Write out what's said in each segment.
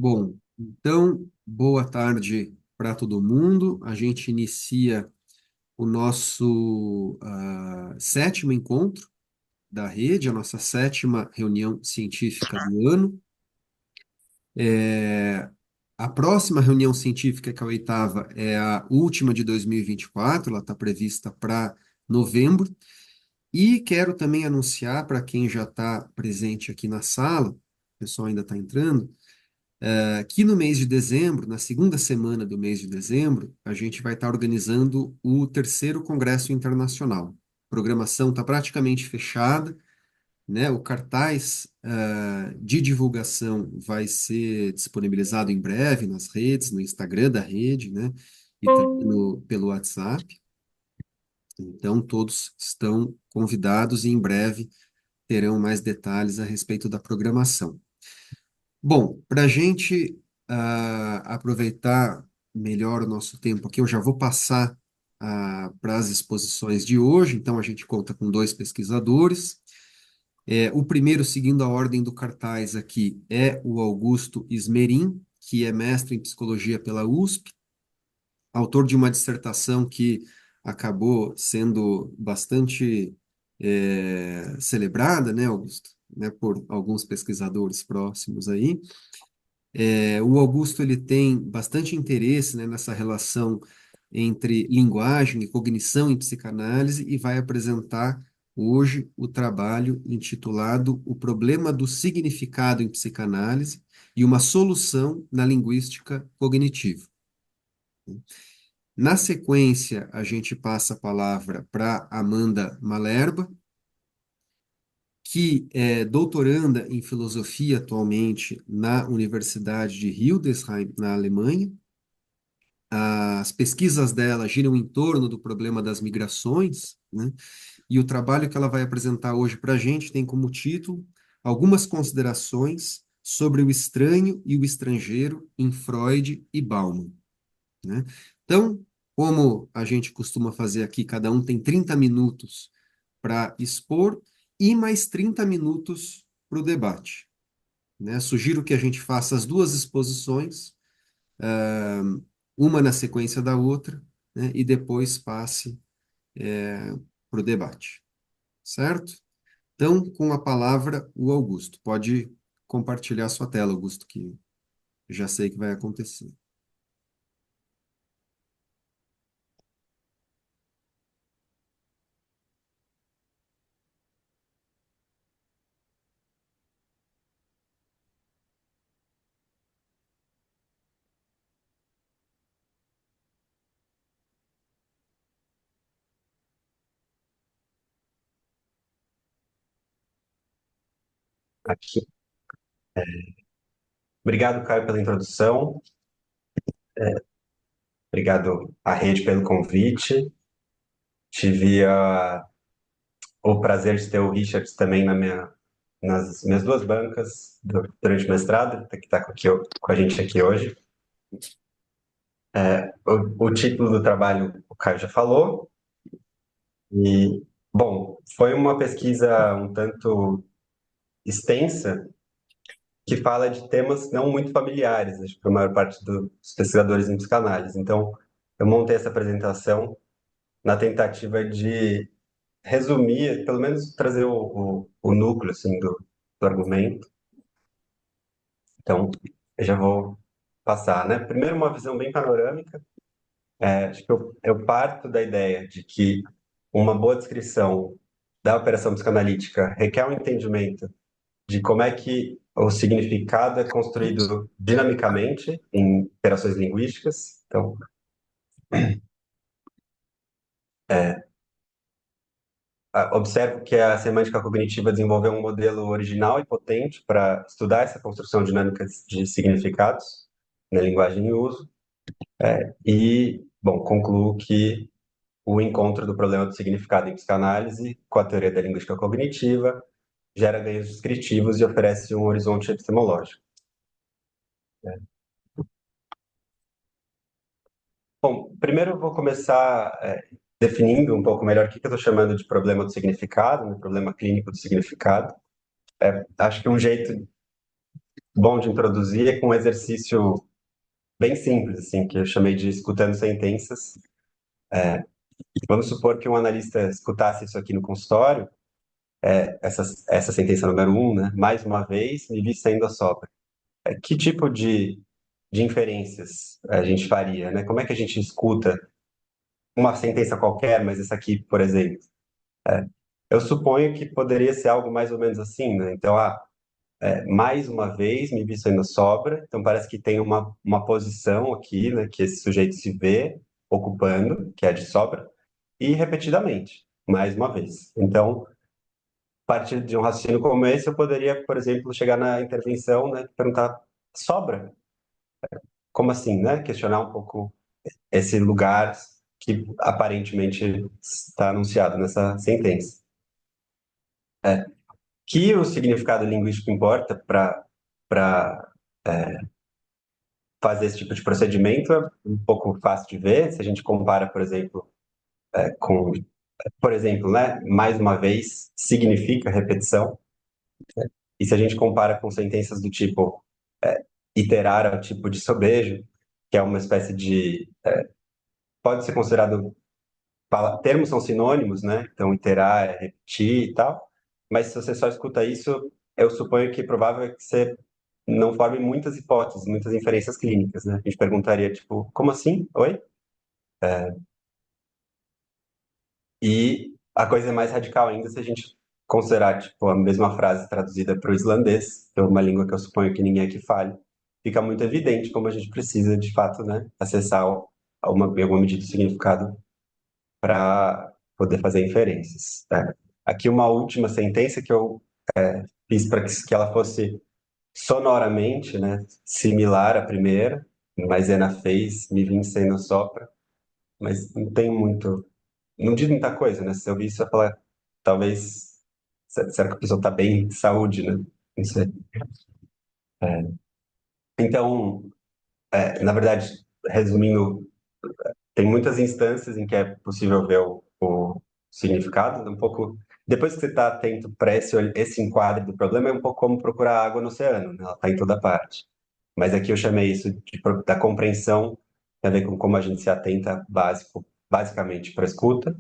Bom, então, boa tarde para todo mundo. A gente inicia o nosso sétimo encontro da rede, a nossa sétima reunião científica do ano. É, a próxima reunião científica, que é a oitava, é a última de 2024, ela está prevista para novembro. E quero também anunciar para quem já está presente aqui na sala, o pessoal ainda está entrando, aqui no mês de dezembro, na segunda semana do mês de dezembro, a gente vai estar organizando o terceiro Congresso Internacional. A programação está praticamente fechada, né? O cartaz, de divulgação vai ser disponibilizado em breve nas redes, no Instagram da rede, né? E também pelo WhatsApp. Então, todos estão convidados e em breve terão mais detalhes a respeito da programação. Bom, para a gente aproveitar melhor o nosso tempo aqui, eu já vou passar para as exposições de hoje. Então, a gente conta com dois pesquisadores. O primeiro, seguindo a ordem do cartaz aqui, é o Augusto Ismerim, que é mestre em psicologia pela USP, autor de uma dissertação que acabou sendo bastante celebrada, né, Augusto? Né, por alguns pesquisadores próximos aí. O Augusto ele tem bastante interesse, né, nessa relação entre linguagem e cognição em psicanálise e vai apresentar hoje o trabalho intitulado O Problema do Significado em Psicanálise e uma Solução na Linguística Cognitiva. Na sequência, a gente passa a palavra para Amanda Malerba, que é doutoranda em filosofia atualmente na Universidade de Hildesheim, na Alemanha. As pesquisas dela giram em torno do problema das migrações, né? E o trabalho que ela vai apresentar hoje para a gente tem como título Algumas considerações sobre o estranho e o estrangeiro em Freud e Bauman, né? Então, como a gente costuma fazer aqui, cada um tem 30 minutos para expor e mais 30 minutos para o debate, né? Sugiro que a gente faça as duas exposições, uma na sequência da outra, né? E depois passe para o debate, certo? Então, com a palavra, o Augusto. Pode compartilhar sua tela, Augusto, que já sei que vai acontecer. Aqui. Obrigado, Caio, pela introdução. Obrigado à rede pelo convite. Tive o prazer de ter o Richard também nas minhas duas bancas durante o mestrado, que está com a gente aqui hoje. O título do trabalho o Caio já falou. E, bom, foi uma pesquisa um tanto extensa que fala de temas não muito familiares, acho, para a maior parte dos pesquisadores em psicanálise. Então, eu montei essa apresentação na tentativa de resumir, pelo menos trazer o núcleo assim, do argumento. Então, eu já vou passar, né? Primeiro, uma visão bem panorâmica. Acho que eu parto da ideia de que uma boa descrição da operação psicanalítica requer um entendimento de como é que o significado é construído dinamicamente em operações linguísticas. Então, observo que a semântica cognitiva desenvolveu um modelo original e potente para estudar essa construção dinâmica de significados na linguagem em uso. E, bom, concluo que o encontro do problema do significado em psicanálise com a teoria da linguística cognitiva gera ganhos descritivos e oferece um horizonte epistemológico. Bom, primeiro eu vou começar definindo um pouco melhor o que eu estou chamando de problema do significado, né, problema clínico do significado. Acho que um jeito bom de introduzir é com um exercício bem simples, assim, que eu chamei de escutando sentenças. Vamos supor que um analista escutasse isso aqui no consultório, essa sentença número um, né? Mais uma vez, me vi saindo a sobra. Que tipo de inferências a gente faria, né? Como é que a gente escuta uma sentença qualquer, mas essa aqui, por exemplo? Eu suponho que poderia ser algo mais ou menos assim, né? Então, mais uma vez, me vi saindo a sobra. Então, parece que tem uma posição aqui, né? Que esse sujeito se vê ocupando, que é a de sobra, e repetidamente, mais uma vez. Então, a partir de um raciocínio como esse, eu poderia, por exemplo, chegar na intervenção, né? Perguntar, sobra? Como assim, né? Questionar um pouco esse lugar que aparentemente está anunciado nessa sentença. Que o significado linguístico importa para fazer esse tipo de procedimento é um pouco fácil de ver. Se a gente compara, por exemplo, com, por exemplo, né, mais uma vez significa repetição. E se a gente compara com sentenças do tipo iterar é o tipo de sobejo, que é uma espécie de pode ser considerado termos são sinônimos, né? Então iterar é repetir e tal. Mas se você só escuta isso, eu suponho que provável é que você não forme muitas hipóteses, muitas inferências clínicas, né? A gente perguntaria, tipo, como assim? Oi? E a coisa é mais radical ainda se a gente considerar, tipo, a mesma frase traduzida para o islandês, que é uma língua que eu suponho que ninguém aqui fale. Fica muito evidente como a gente precisa, de fato, né, acessar em alguma medida o significado para poder fazer inferências. Tá? Aqui uma última sentença que eu fiz para que ela fosse sonoramente, né, similar à primeira, Maisena fez, me vim sendo sopra, mas não tem muito, não diz muita coisa, né? Se eu ouvir isso, eu ia falar, talvez, será que a pessoa está bem de saúde, né? Não sei. Então, na verdade, resumindo, tem muitas instâncias em que é possível ver o significado, um pouco. Depois que você está atento para esse enquadre do problema, é um pouco como procurar água no oceano, né? Ela está em toda parte. Mas aqui eu chamei isso da compreensão, tem a ver com como a gente se atenta basicamente para a escuta.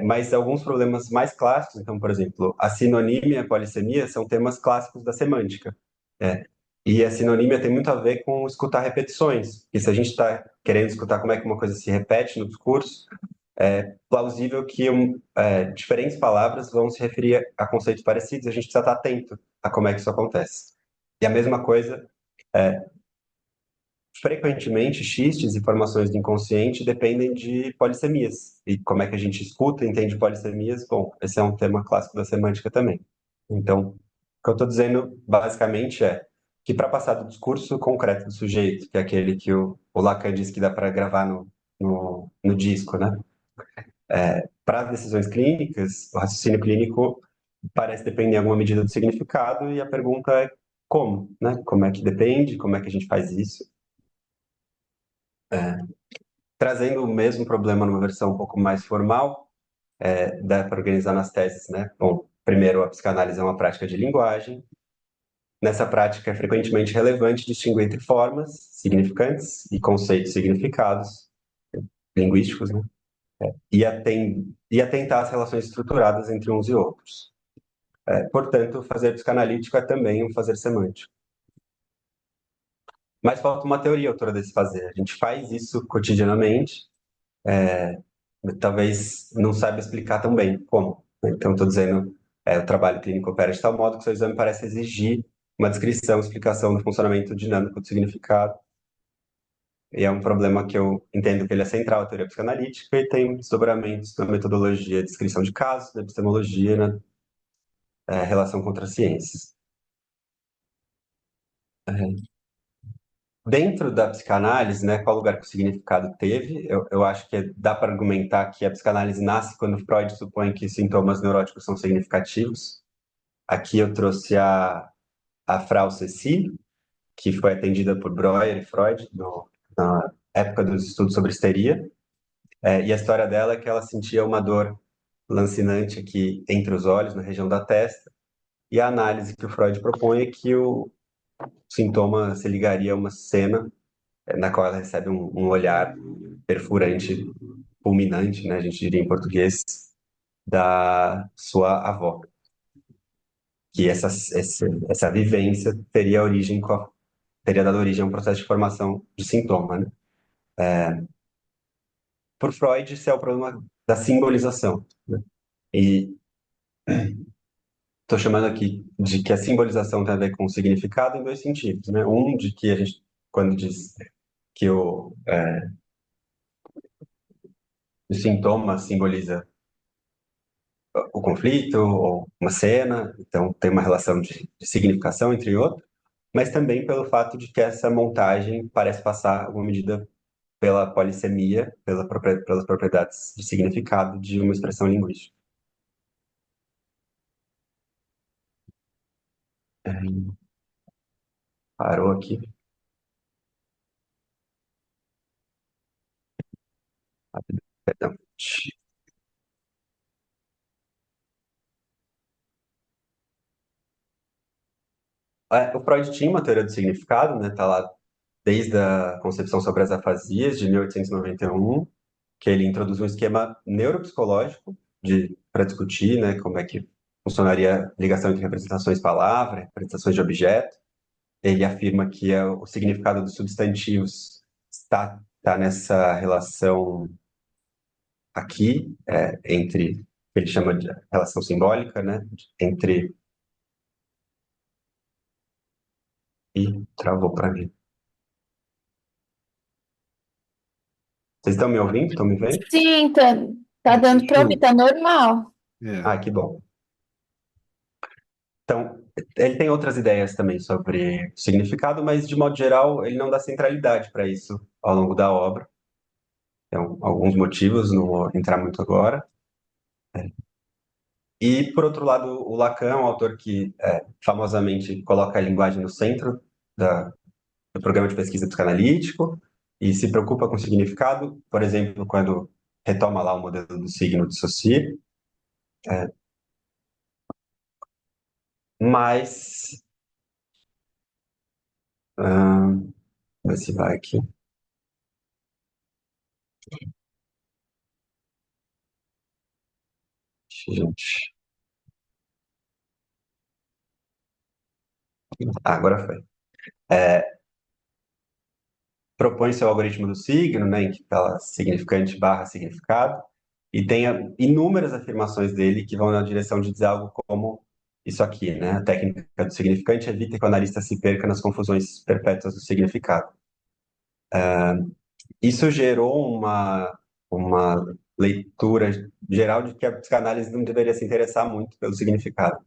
Mas alguns problemas mais clássicos, então, por exemplo, a sinonímia e a polissemia são temas clássicos da semântica. É. E a sinonímia tem muito a ver com escutar repetições. E se a gente está querendo escutar como é que uma coisa se repete no discurso, é plausível que diferentes palavras vão se referir a conceitos parecidos. A gente precisa estar atento a como é que isso acontece. E a mesma coisa, frequentemente, xistes e formações do inconsciente dependem de polissemias. E como é que a gente escuta e entende polissemias? Bom, esse é um tema clássico da semântica também. Então, o que eu estou dizendo, basicamente, é que para passar do discurso concreto do sujeito, que é aquele que o Lacan diz que dá para gravar no disco, né? Para as decisões clínicas, o raciocínio clínico parece depender em alguma medida do significado, e a pergunta é como, né? Como é que depende, como é que a gente faz isso? Trazendo o mesmo problema numa versão um pouco mais formal, dá para organizar nas teses, né? Bom, primeiro, a psicanálise é uma prática de linguagem. Nessa prática, é frequentemente relevante distinguir entre formas significantes e conceitos significados linguísticos, né? E atentar às relações estruturadas entre uns e outros. Portanto, fazer psicanalítico é também um fazer semântico. Mas falta uma teoria autora desse fazer. A gente faz isso cotidianamente, talvez não saiba explicar tão bem como. Então, estou dizendo, o trabalho clínico opera de tal modo que o seu exame parece exigir uma descrição, explicação do funcionamento dinâmico do significado, e é um problema que eu entendo que ele é central à teoria psicanalítica e tem desdobramentos na metodologia de descrição de casos, na epistemologia, na relação com outras ciências. Dentro da psicanálise, né, qual lugar que o significado teve? Eu acho que dá para argumentar que a psicanálise nasce quando Freud supõe que sintomas neuróticos são significativos. Aqui eu trouxe a Frau Cecile, que foi atendida por Breuer e Freud na época dos estudos sobre histeria. E a história dela é que ela sentia uma dor lancinante aqui entre os olhos, na região da testa. E a análise que o Freud propõe é que sintoma se ligaria a uma cena na qual ela recebe um olhar perfurante, fulminante, né, a gente diria em português, da sua avó. Que essa vivência teria origem, teria dado origem a um processo de formação de sintoma, né? Por Freud, esse é o problema da simbolização, né? E estou chamando aqui de que a simbolização tem a ver com o significado em dois sentidos, né? Um, de que a gente, quando diz que o sintoma simboliza o conflito ou uma cena, então tem uma relação de significação entre outros, mas também pelo fato de que essa montagem parece passar alguma medida pela polissemia, pelas propriedades de significado de uma expressão linguística. Parou aqui. Perdão. O Freud tinha uma teoria do significado, né? Tá lá desde a concepção sobre as afasias de 1891, que ele introduz um esquema neuropsicológico para discutir, né, como é que funcionaria a ligação entre representações-palavra, representações de objeto. Ele afirma que o significado dos substantivos está nessa relação aqui, entre, que ele chama de relação simbólica, né, entre... E travou para mim. Vocês estão me ouvindo? Estão me vendo? Sim, tá dando para ouvir, Show. tá normal. É. Ah, que bom. Então, ele tem outras ideias também sobre significado, mas de modo geral ele não dá centralidade para isso ao longo da obra. Então, alguns motivos, não vou entrar muito agora. E, por outro lado, o Lacan é um autor que famosamente coloca a linguagem no centro do programa de pesquisa psicanalítico e se preocupa com o significado, por exemplo, quando retoma lá o modelo do signo de Saussure, mas... Ver se vai aqui. Gente. Agora foi. Propõe seu algoritmo do signo, né, em que fala significante barra significado, e tem inúmeras afirmações dele que vão na direção de dizer algo como isso aqui, né? A técnica do significante evita que o analista se perca nas confusões perpétuas do significado. Isso gerou uma leitura geral de que a psicanálise não deveria se interessar muito pelo significado.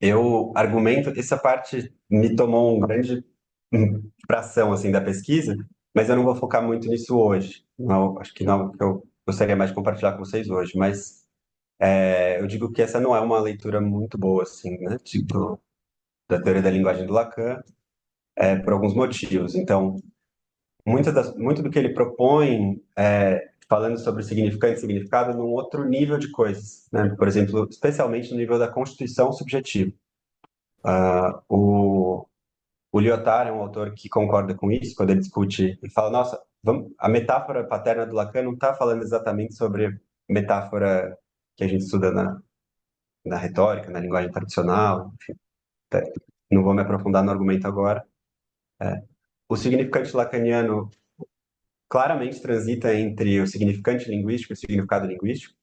Eu argumento, essa parte me tomou um grande fração assim da pesquisa, mas eu não vou focar muito nisso hoje. Não, acho que não, que eu gostaria mais de compartilhar com vocês hoje, mas eu digo que essa não é uma leitura muito boa assim, né, tipo, da teoria da linguagem do Lacan, por alguns motivos. Então, muito do que ele propõe falando sobre significante e significado num outro nível de coisas, né? Por exemplo, especialmente no nível da constituição subjetiva. O Lyotard é um autor que concorda com isso, quando ele discute e fala, nossa, a metáfora paterna do Lacan não está falando exatamente sobre metáfora que a gente estuda na retórica, na linguagem tradicional, enfim, não vou me aprofundar no argumento agora. O significante lacaniano claramente transita entre o significante linguístico e o significado linguístico.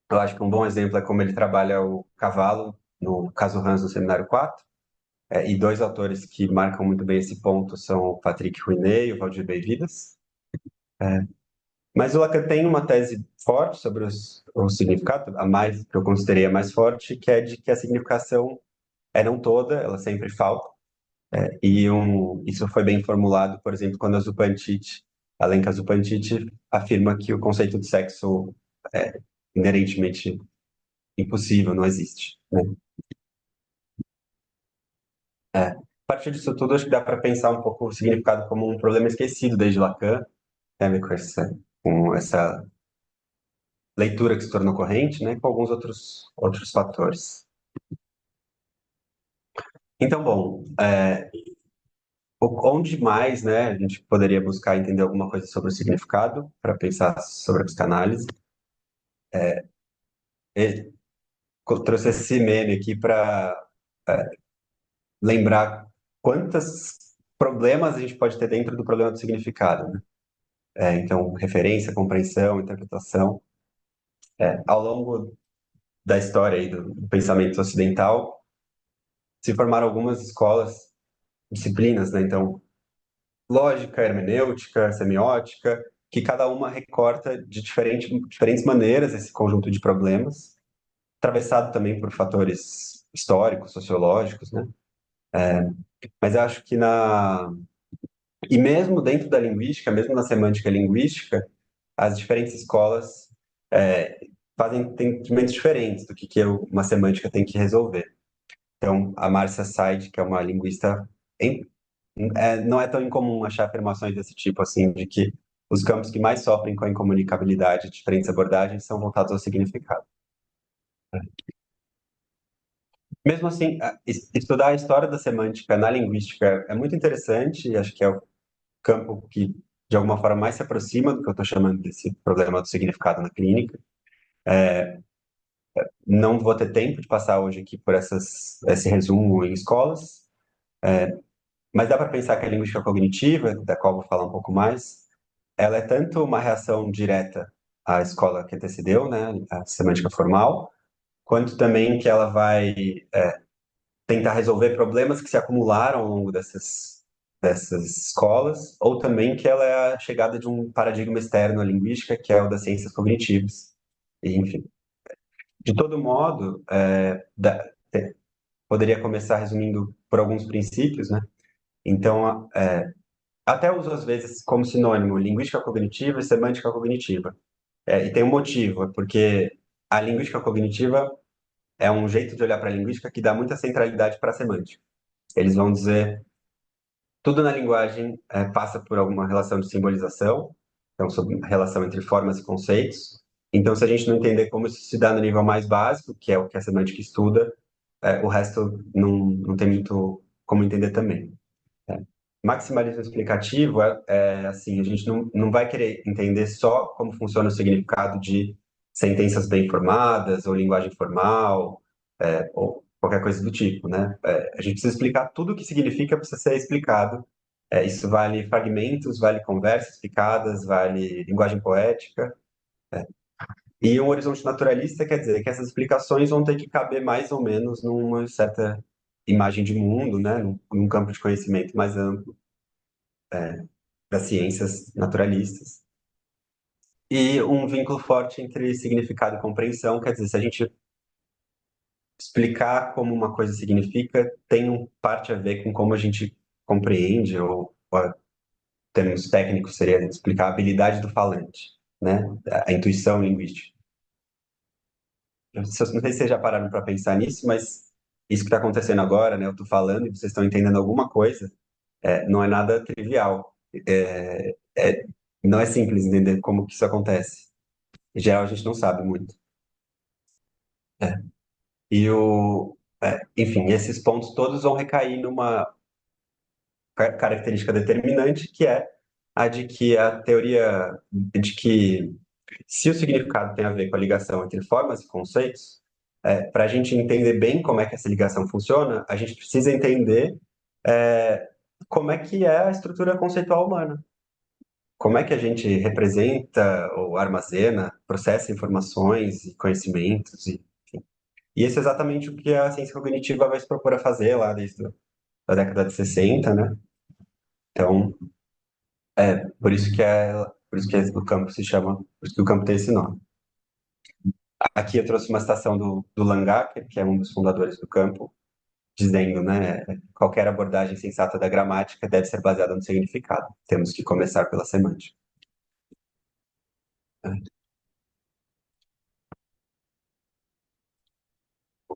Eu acho que um bom exemplo é como ele trabalha o cavalo, no caso Hans, no Seminário 4. E dois autores que marcam muito bem esse ponto são o Patrick Rouinet e o Valdir Bem-Vidas. Mas o Lacan tem uma tese forte sobre o significado, a mais que eu considerei a mais forte, que é de que a significação é não toda, ela sempre falta. Isso foi bem formulado, por exemplo, quando a Zupančič, Alenka Zupančič, afirma que o conceito de sexo é inerentemente impossível, não existe, né? A partir disso tudo, acho que dá para pensar um pouco o significado como um problema esquecido desde Lacan, tem a ver com essa leitura que se tornou corrente, né, com alguns outros fatores. Então, bom, onde mais, né, a gente poderia buscar entender alguma coisa sobre o significado para pensar sobre a psicanálise? E trouxe esse meme aqui para lembrar quantos problemas a gente pode ter dentro do problema do significado, né? Então, referência, compreensão, interpretação. Ao longo da história aí do pensamento ocidental, se formaram algumas escolas, disciplinas, né? Então, lógica, hermenêutica, semiótica, que cada uma recorta de diferentes maneiras esse conjunto de problemas, atravessado também por fatores históricos, sociológicos, né? Mas eu acho que e mesmo dentro da linguística, mesmo na semântica linguística, as diferentes escolas é, fazem entendimentos diferentes do que uma semântica tem que resolver. Então, a Marcia Said, que é uma linguista, em- não é tão incomum achar afirmações desse tipo, assim, de que os campos que mais sofrem com a incomunicabilidade de diferentes abordagens são voltados ao significado. Mesmo assim, estudar a história da semântica na linguística é muito interessante, acho que é o campo que, de alguma forma, mais se aproxima do que eu estou chamando desse problema do significado na clínica. Não vou ter tempo de passar hoje aqui por esse resumo em escolas, mas dá para pensar que a linguística cognitiva, da qual vou falar um pouco mais, ela é tanto uma reação direta à escola que antecedeu, né, a semântica formal, quanto também que ela vai tentar resolver problemas que se acumularam ao longo dessas escolas, ou também que ela é a chegada de um paradigma externo à linguística, que é o das ciências cognitivas. E, enfim, de todo modo, poderia começar resumindo por alguns princípios, né? Então, até uso às vezes como sinônimo linguística cognitiva e semântica cognitiva. E tem um motivo, é porque a linguística cognitiva é um jeito de olhar para a linguística que dá muita centralidade para a semântica. Eles vão dizer tudo na linguagem passa por alguma relação de simbolização, então sobre a relação entre formas e conceitos. Então, se a gente não entender como isso se dá no nível mais básico, que é o que a semântica estuda, o resto não tem muito como entender também. É. Maximalismo explicativo assim, a gente não vai querer entender só como funciona o significado de sentenças bem formadas ou linguagem formal, ou qualquer coisa do tipo, né? A gente precisa explicar tudo o que significa precisa ser explicado. Isso vale fragmentos, vale conversas picadas, vale linguagem poética. E um horizonte naturalista quer dizer que essas explicações vão ter que caber mais ou menos numa certa imagem de mundo, né? Num campo de conhecimento mais amplo das ciências naturalistas. E um vínculo forte entre significado e compreensão, quer dizer, se a gente explicar como uma coisa significa, tem parte a ver com como a gente compreende, ou termos técnicos seria explicar a habilidade do falante, né? A intuição linguística. Eu não sei se vocês já pararam para pensar nisso, mas isso que está acontecendo agora, né? Eu estou falando e vocês estão entendendo alguma coisa, não é nada trivial. Não é simples entender como que isso acontece. Em geral, a gente não sabe muito. É. Enfim, esses pontos todos vão recair numa característica determinante, que é a de que a teoria de que se o significado tem a ver com a ligação entre formas e conceitos, para a gente entender bem como é que essa ligação funciona, a gente precisa entender é, como é que é a estrutura conceitual humana. Como é que a gente representa ou armazena, processa informações e conhecimentos e isso é exatamente o que a ciência cognitiva vai se propor a fazer lá desde a década de 60, né? Então, por isso que o campo se chama, por isso que o campo tem esse nome. Aqui eu trouxe uma citação do Langacker, que é um dos fundadores do campo, dizendo, né, qualquer abordagem sensata da gramática deve ser baseada no significado. Temos que começar pela semântica.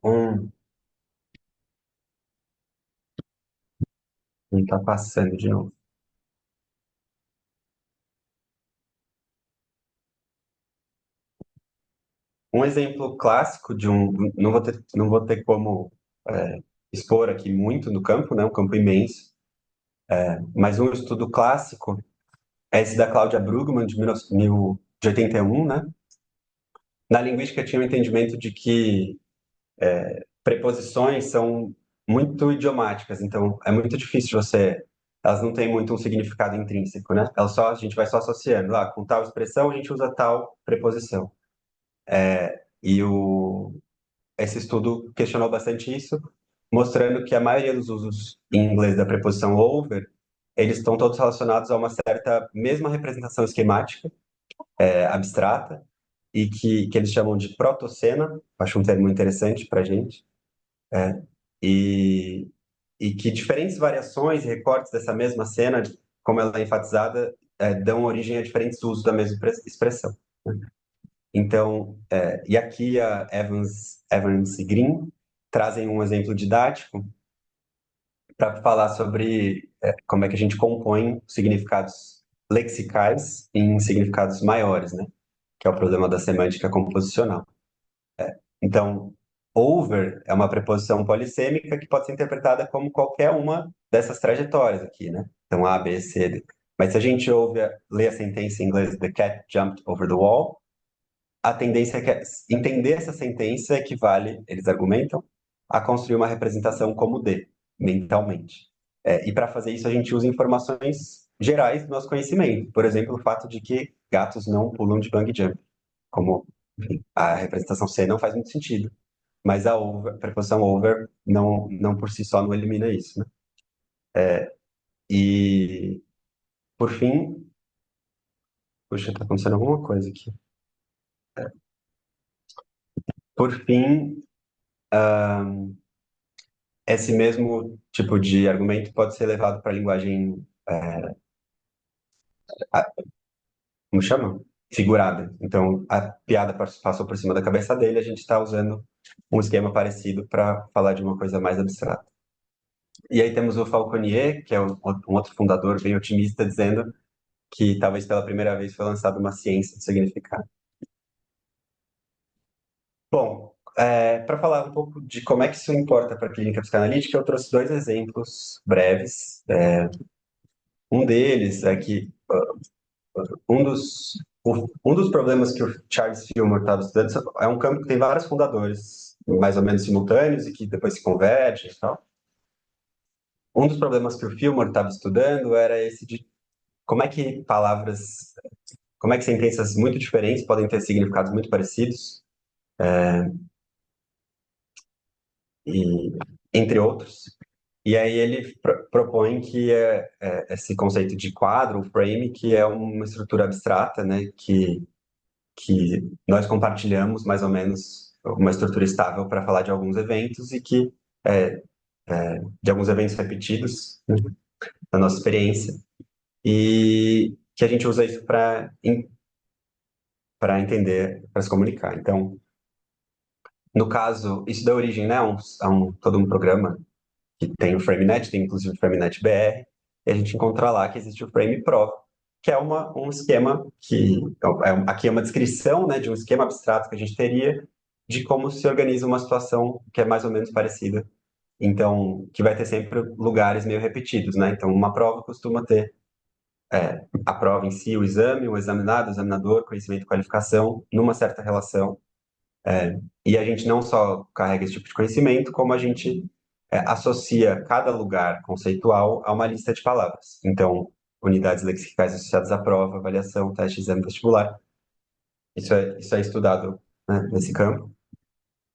Um, não está passando de novo. Um exemplo clássico de não vou ter como expor aqui muito no campo, né? Um campo imenso. Mas um estudo clássico é esse da Cláudia Brugmann, de 81, né? Na linguística tinha o entendimento de que preposições são muito idiomáticas, então é muito difícil elas não têm muito um significado intrínseco, né? A gente vai só associando, lá, com tal expressão a gente usa tal preposição. E esse estudo questionou bastante isso, mostrando que a maioria dos usos em inglês da preposição over, eles estão todos relacionados a uma certa mesma representação esquemática, abstrata, e que eles chamam de protocena, acho um termo interessante para a gente, e, e que diferentes variações e recortes dessa mesma cena, como ela é enfatizada, dão origem a diferentes usos da mesma expressão. Então, e aqui a Evans e Green trazem um exemplo didático para falar sobre como é que a gente compõe significados lexicais em significados maiores, né? Que é o problema da semântica composicional. Então, over é uma preposição polissêmica que pode ser interpretada como qualquer uma dessas trajetórias aqui, né? Então, A, B, C, D. Mas se a gente lê a sentença em inglês, The cat jumped over the wall, a tendência é que entender essa sentença equivale, eles argumentam, a construir uma representação como D, mentalmente. E para fazer isso, a gente usa informações gerais do nosso conhecimento. Por exemplo, o fato de que gatos não pulam de bungee jump. Como, enfim, a representação C não faz muito sentido. Mas a preposição over não por si só não elimina isso, né? E, por fim, puxa, tá acontecendo alguma coisa aqui. Por fim, esse mesmo tipo de argumento pode ser levado para a linguagem, como chama? Figurada. Então, a piada passou por cima da cabeça dele, a gente está usando um esquema parecido para falar de uma coisa mais abstrata. E aí temos o Falconier, que é um outro fundador bem otimista, dizendo que talvez pela primeira vez foi lançada uma ciência do significado. Bom, para falar um pouco de como é que isso importa para a clínica psicanalítica, eu trouxe dois exemplos breves. Um deles é que um dos problemas que o Charles Fillmore estava estudando é um campo que tem vários fundadores, mais ou menos simultâneos, e que depois se convergem e tal. Um dos problemas que o Fillmore estava estudando era esse de como é que como é que sentenças muito diferentes podem ter significados muito parecidos, e, entre outros. E aí ele propõe que esse conceito de quadro, o frame, que é uma estrutura abstrata, né, que nós compartilhamos mais ou menos uma estrutura estável para falar de alguns eventos e que de alguns eventos repetidos, né, da nossa experiência, e que a gente usa isso para entender, para se comunicar. Então, no caso, isso dá origem, né, todo um programa que tem o FrameNet, tem inclusive o FrameNet BR, e a gente encontra lá que existe o Frame Prova, que é um esquema aqui é uma descrição, né, de um esquema abstrato que a gente teria de como se organiza uma situação que é mais ou menos parecida. Então, que vai ter sempre lugares meio repetidos, né? Então, uma prova costuma ter a prova em si, o exame, o examinado, o examinador, conhecimento e qualificação, numa certa relação. E a gente não só carrega esse tipo de conhecimento, como a gente associa cada lugar conceitual a uma lista de palavras. Então, unidades lexicais associadas à prova, avaliação, teste, exame vestibular. Isso é estudado, né, nesse campo.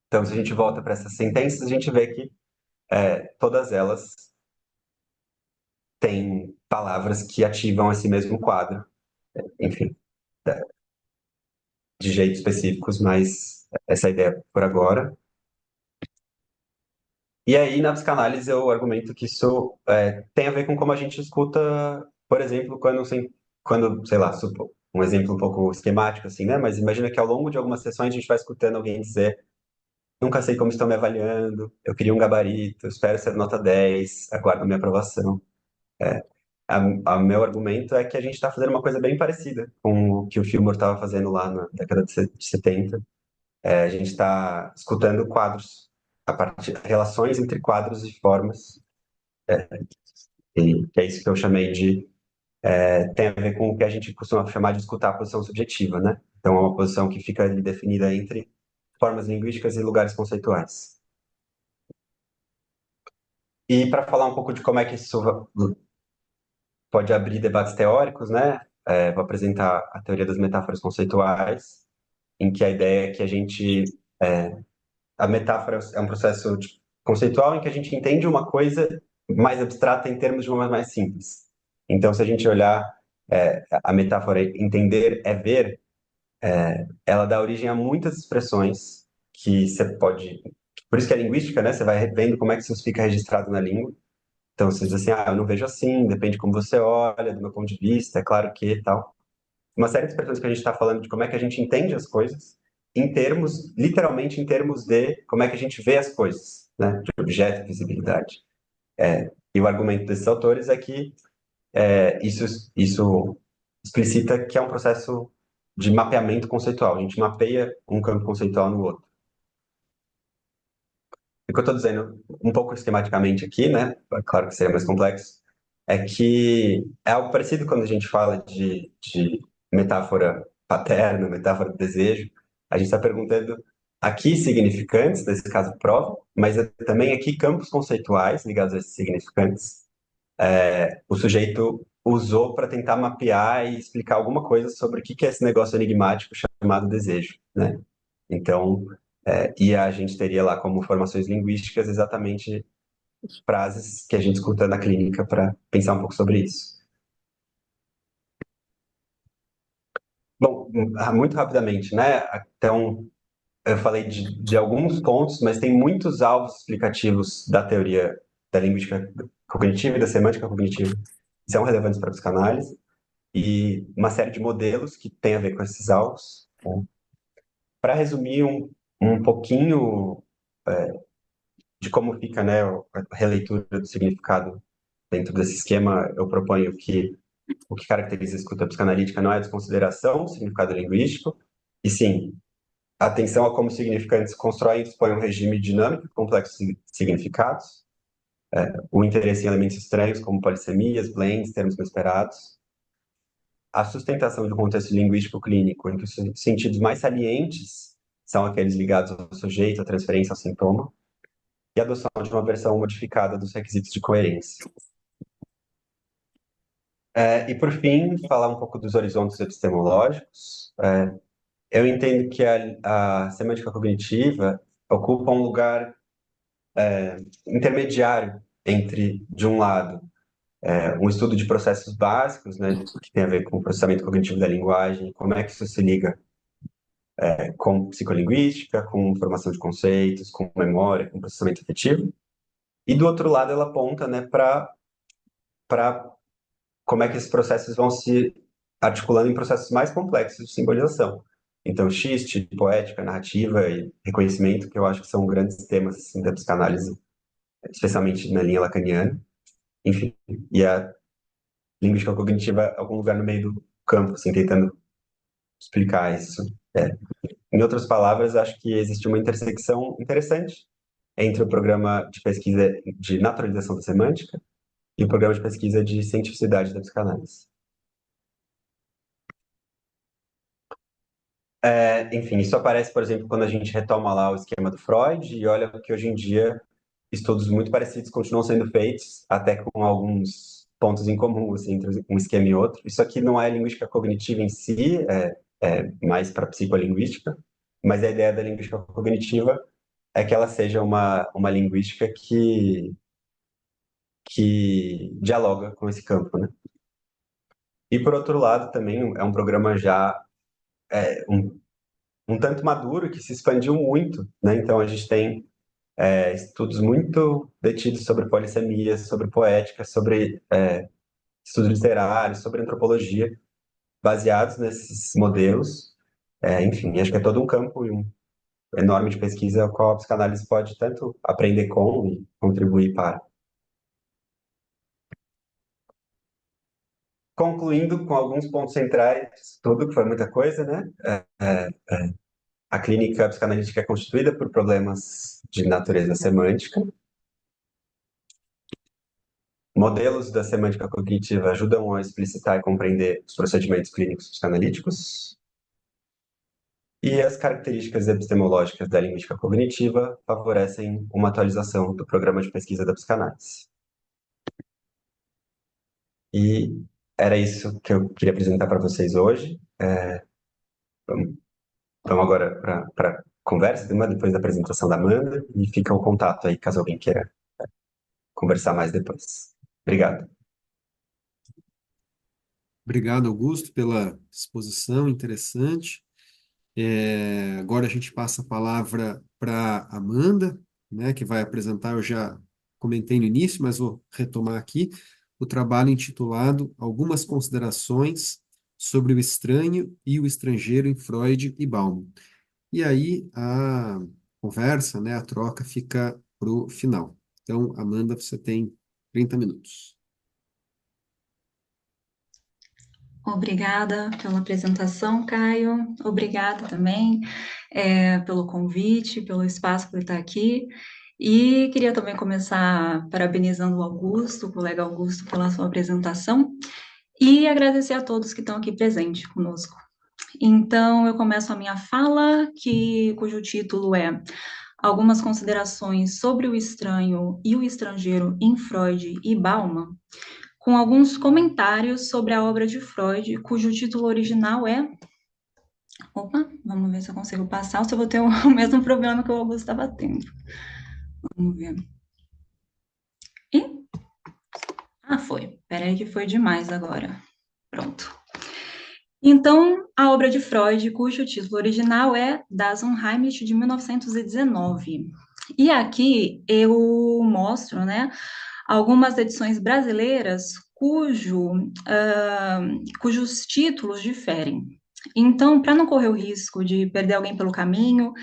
Então, se a gente volta para essas sentenças, a gente vê que todas elas têm palavras que ativam esse mesmo quadro. Enfim, de jeitos específicos, mas essa é a ideia por agora. E aí, na psicanálise, eu argumento que isso tem a ver com como a gente escuta, por exemplo, quando sei lá, um exemplo um pouco esquemático, assim, né? Mas imagina que ao longo de algumas sessões a gente vai escutando alguém dizer: nunca sei como estão me avaliando, eu queria um gabarito, espero ser nota 10, aguardo minha aprovação. Meu argumento é que a gente está fazendo uma coisa bem parecida com o que o Fillmore estava fazendo lá na década de 70. A gente está escutando quadros a partir das relações entre quadros e formas, que é isso que eu chamei de tem a ver com o que a gente costuma chamar de escutar a posição subjetiva, né? Então, é uma posição que fica ali definida entre formas linguísticas e lugares conceituais. E para falar um pouco de como é que isso pode abrir debates teóricos, né? Vou apresentar a teoria das metáforas conceituais, em que a ideia é que a metáfora é um processo conceitual em que a gente entende uma coisa mais abstrata em termos de uma mais simples. Então, se a gente olhar a metáfora entender é ver, ela dá origem a muitas expressões que você pode. Por isso que é linguística, né? Você vai vendo como é que isso fica registrado na língua. Então, você diz assim, eu não vejo assim, depende de como você olha, do meu ponto de vista, é claro que tal. Uma série de expressões que a gente está falando de como é que a gente entende as coisas, em termos, literalmente em termos de como é que a gente vê as coisas, né? De objeto, visibilidade. E o argumento desses autores é que isso explicita que é um processo de mapeamento conceitual. A gente mapeia um campo conceitual no outro. O que eu estou dizendo, um pouco esquematicamente aqui, né? Claro que seria mais complexo, é que é algo parecido quando a gente fala de metáfora paterna, metáfora do desejo. A gente está perguntando aqui significantes, nesse caso prova, mas também aqui campos conceituais ligados a esses significantes. O sujeito usou para tentar mapear e explicar alguma coisa sobre o que é esse negócio enigmático chamado desejo, né? Então, e a gente teria lá como formações linguísticas exatamente frases que a gente escuta na clínica para pensar um pouco sobre isso. Bom, muito rapidamente, né? Então, eu falei de alguns pontos, mas tem muitos alvos explicativos da teoria da linguística cognitiva e da semântica cognitiva que são relevantes para a psicanálise e uma série de modelos que têm a ver com esses alvos. Para resumir um pouquinho de como fica, né, a releitura do significado dentro desse esquema, eu proponho que o que caracteriza a escuta psicanalítica não é a desconsideração do significado linguístico, e sim a atenção a como significantes constroem e dispõem um regime dinâmico e complexo de significados, o interesse em elementos estranhos como polissemias, blends, termos inesperados, a sustentação de um contexto linguístico clínico em que os sentidos mais salientes são aqueles ligados ao sujeito, à transferência, ao sintoma, e a adoção de uma versão modificada dos requisitos de coerência. E, por fim, falar um pouco dos horizontes epistemológicos. Eu entendo que a semântica cognitiva ocupa um lugar intermediário entre, de um lado, um estudo de processos básicos, né, que tem a ver com o processamento cognitivo da linguagem, como é que isso se liga com psicolinguística, com formação de conceitos, com memória, com processamento afetivo. E, do outro lado, ela aponta, né, para como é que esses processos vão se articulando em processos mais complexos de simbolização. Então, xiste, poética, narrativa e reconhecimento, que eu acho que são grandes temas assim, da psicanálise, especialmente na linha lacaniana. Enfim, e a linguística cognitiva algum lugar no meio do campo, assim, tentando explicar isso. Em outras palavras, acho que existe uma intersecção interessante entre o programa de pesquisa de naturalização da semântica e o programa de pesquisa de cientificidade da psicanálise. Enfim, isso aparece, por exemplo, quando a gente retoma lá o esquema do Freud e olha que hoje em dia estudos muito parecidos continuam sendo feitos, até com alguns pontos em comum assim, entre um esquema e outro. Isso aqui não é linguística cognitiva em si, é mais para psicolinguística, mas a ideia da linguística cognitiva é que ela seja uma linguística que dialoga com esse campo, né? E, por outro lado, também é um programa já um tanto maduro que se expandiu muito, né? Então, a gente tem estudos muito detidos sobre polissemia, sobre poética, sobre estudos literários, sobre antropologia, baseados nesses modelos. Enfim, acho que é todo um campo e enorme de pesquisa ao qual a psicanálise pode tanto aprender com e contribuir para. Concluindo com alguns pontos centrais, tudo que foi muita coisa, né? a clínica psicanalítica é constituída por problemas de natureza semântica. Modelos da semântica cognitiva ajudam a explicitar e compreender os procedimentos clínicos psicanalíticos. E as características epistemológicas da linguística cognitiva favorecem uma atualização do programa de pesquisa da psicanálise. E era isso que eu queria apresentar para vocês hoje. Vamos agora para a conversa, depois da apresentação da Amanda, e fica o contato aí, caso alguém queira conversar mais depois. Obrigado. Obrigado, Augusto, pela exposição interessante. Agora a gente passa a palavra para Amanda, né, que vai apresentar, eu já comentei no início, mas vou retomar aqui, o trabalho intitulado Algumas Considerações sobre o Estranho e o Estrangeiro em Freud e Bauman. E aí a conversa, né, a troca fica para o final. Então, Amanda, você tem 30 minutos. Obrigada pela apresentação, Caio. Obrigada também pelo convite, pelo espaço por estar aqui. E queria também começar parabenizando o Augusto, o colega Augusto, pela sua apresentação e agradecer a todos que estão aqui presentes conosco. Então, eu começo a minha fala, cujo título é Algumas considerações sobre o estranho e o estrangeiro em Freud e Bauman, com alguns comentários sobre a obra de Freud, cujo título original é... Opa, vamos ver se eu consigo passar ou se eu vou ter o mesmo problema que o Augusto estava tendo. Vamos ver. E... foi. Peraí que foi demais agora. Pronto. Então, a obra de Freud, cujo título original é Das Unheimlich, de 1919. E aqui eu mostro, né, algumas edições brasileiras cujos títulos diferem. Então, para não correr o risco de perder alguém pelo caminho,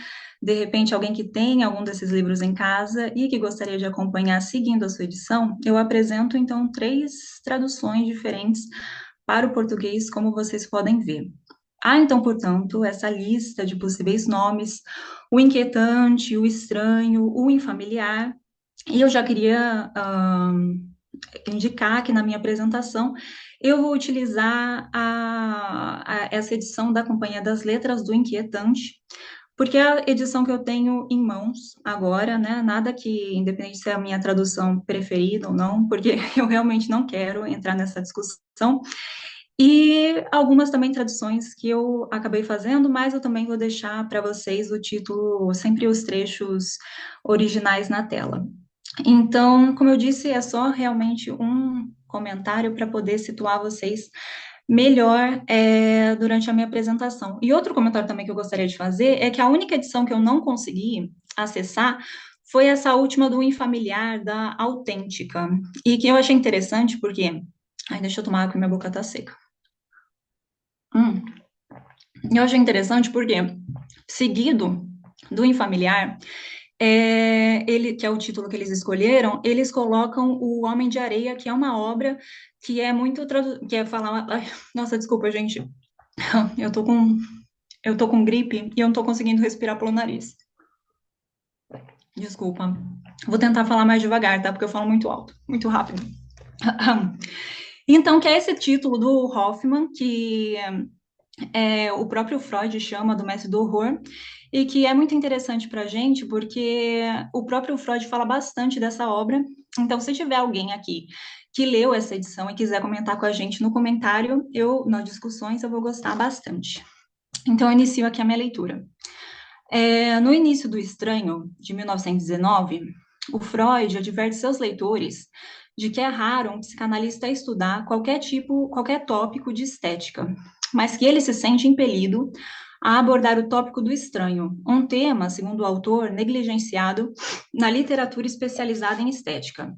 de repente alguém que tem algum desses livros em casa e que gostaria de acompanhar seguindo a sua edição, eu apresento então 3 traduções diferentes para o português, como vocês podem ver. Há então, portanto, essa lista de possíveis nomes: o inquietante, o estranho, o infamiliar. E eu já queria indicar que na minha apresentação eu vou utilizar essa edição da Companhia das Letras do Inquietante, porque é a edição que eu tenho em mãos agora, né? Nada que, independente se é a minha tradução preferida ou não, porque eu realmente não quero entrar nessa discussão. E algumas também traduções que eu acabei fazendo, mas eu também vou deixar para vocês o título, sempre os trechos originais na tela. Então, como eu disse, é só realmente um comentário para poder situar vocês melhor durante a minha apresentação. E outro comentário também que eu gostaria de fazer é que a única edição que eu não consegui acessar foi essa última do Infamiliar, da Autêntica, e que eu achei interessante porque... Ai, deixa eu tomar água que minha boca tá seca. Eu achei interessante porque, seguido do Infamiliar, que é o título que eles escolheram, eles colocam O Homem de Areia, que é uma obra que é muito... que é falar... Ai, nossa, desculpa, gente. Eu tô com gripe e eu não tô conseguindo respirar pelo nariz. Desculpa. Vou tentar falar mais devagar, tá? Porque eu falo muito alto, muito rápido. Então, que é esse título do Hoffmann, que o próprio Freud chama do Mestre do Horror, e que é muito interessante para a gente, porque o próprio Freud fala bastante dessa obra. Então, se tiver alguém aqui que leu essa edição e quiser comentar com a gente no comentário, nas discussões, eu vou gostar bastante. Então, eu inicio aqui a minha leitura. No início do Estranho, de 1919, o Freud adverte seus leitores de que é raro um psicanalista estudar qualquer tópico de estética, mas que ele se sente impelido a abordar o tópico do estranho, um tema, segundo o autor, negligenciado na literatura especializada em estética.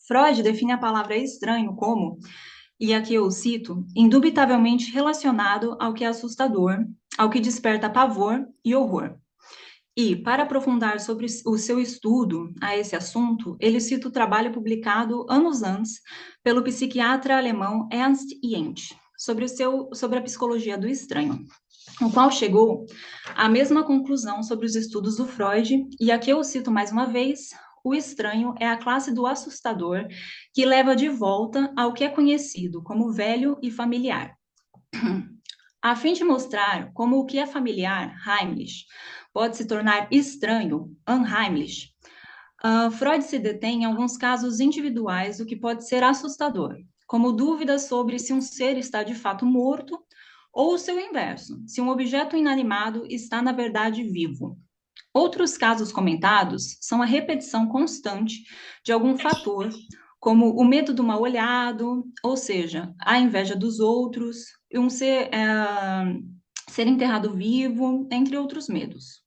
Freud define a palavra estranho como, e aqui eu cito, indubitavelmente relacionado ao que é assustador, ao que desperta pavor e horror. E, para aprofundar sobre o seu estudo a esse assunto, ele cita o trabalho publicado anos antes pelo psiquiatra alemão Ernst Jentsch, sobre a psicologia do estranho. o qual chegou à mesma conclusão sobre os estudos do Freud, e aqui eu cito mais uma vez: o estranho é a classe do assustador que leva de volta ao que é conhecido como velho e familiar. A fim de mostrar como o que é familiar, Heimlich, pode se tornar estranho, unheimlich, Freud se detém em alguns casos individuais do que pode ser assustador, como dúvidas sobre se um ser está de fato morto ou o seu inverso, se um objeto inanimado está na verdade vivo. Outros casos comentados são a repetição constante de algum fator, como o medo do mal olhado, ou seja, a inveja dos outros, ser enterrado vivo, entre outros medos.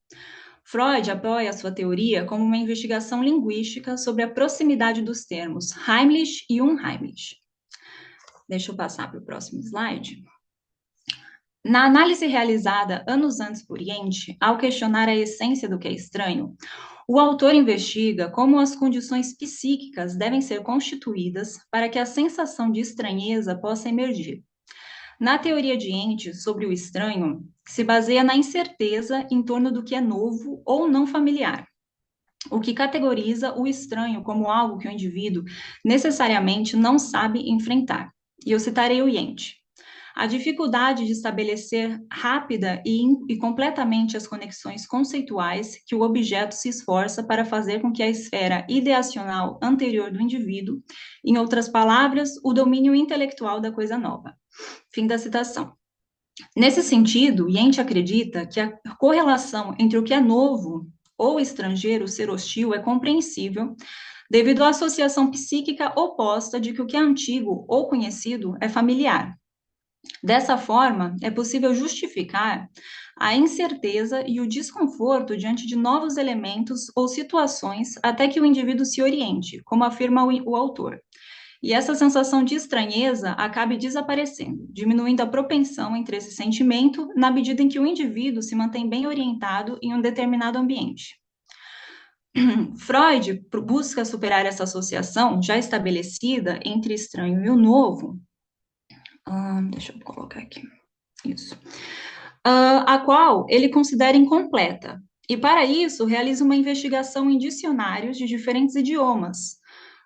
Freud apoia a sua teoria como uma investigação linguística sobre a proximidade dos termos Heimlich e Unheimlich. Deixa eu passar para o próximo slide. Na análise realizada anos antes por Jentsch, ao questionar a essência do que é estranho, o autor investiga como as condições psíquicas devem ser constituídas para que a sensação de estranheza possa emergir. Na teoria de Jentsch sobre o estranho, se baseia na incerteza em torno do que é novo ou não familiar, o que categoriza o estranho como algo que o indivíduo necessariamente não sabe enfrentar. E eu citarei o Jentsch. A dificuldade de estabelecer rápida e completamente as conexões conceituais que o objeto se esforça para fazer com que a esfera ideacional anterior do indivíduo, em outras palavras, o domínio intelectual da coisa nova. Fim da citação. Nesse sentido, Jentsch acredita que a correlação entre o que é novo ou estrangeiro ser hostil é compreensível, devido à associação psíquica oposta de que o que é antigo ou conhecido é familiar. Dessa forma, é possível justificar a incerteza e o desconforto diante de novos elementos ou situações até que o indivíduo se oriente, como afirma o autor. E essa sensação de estranheza acabe desaparecendo, diminuindo a propensão entre esse sentimento na medida em que o indivíduo se mantém bem orientado em um determinado ambiente. Freud busca superar essa associação já estabelecida entre estranho e o novo. Deixa eu colocar aqui. Isso. A qual ele considera incompleta. E, para isso, realiza uma investigação em dicionários de diferentes idiomas,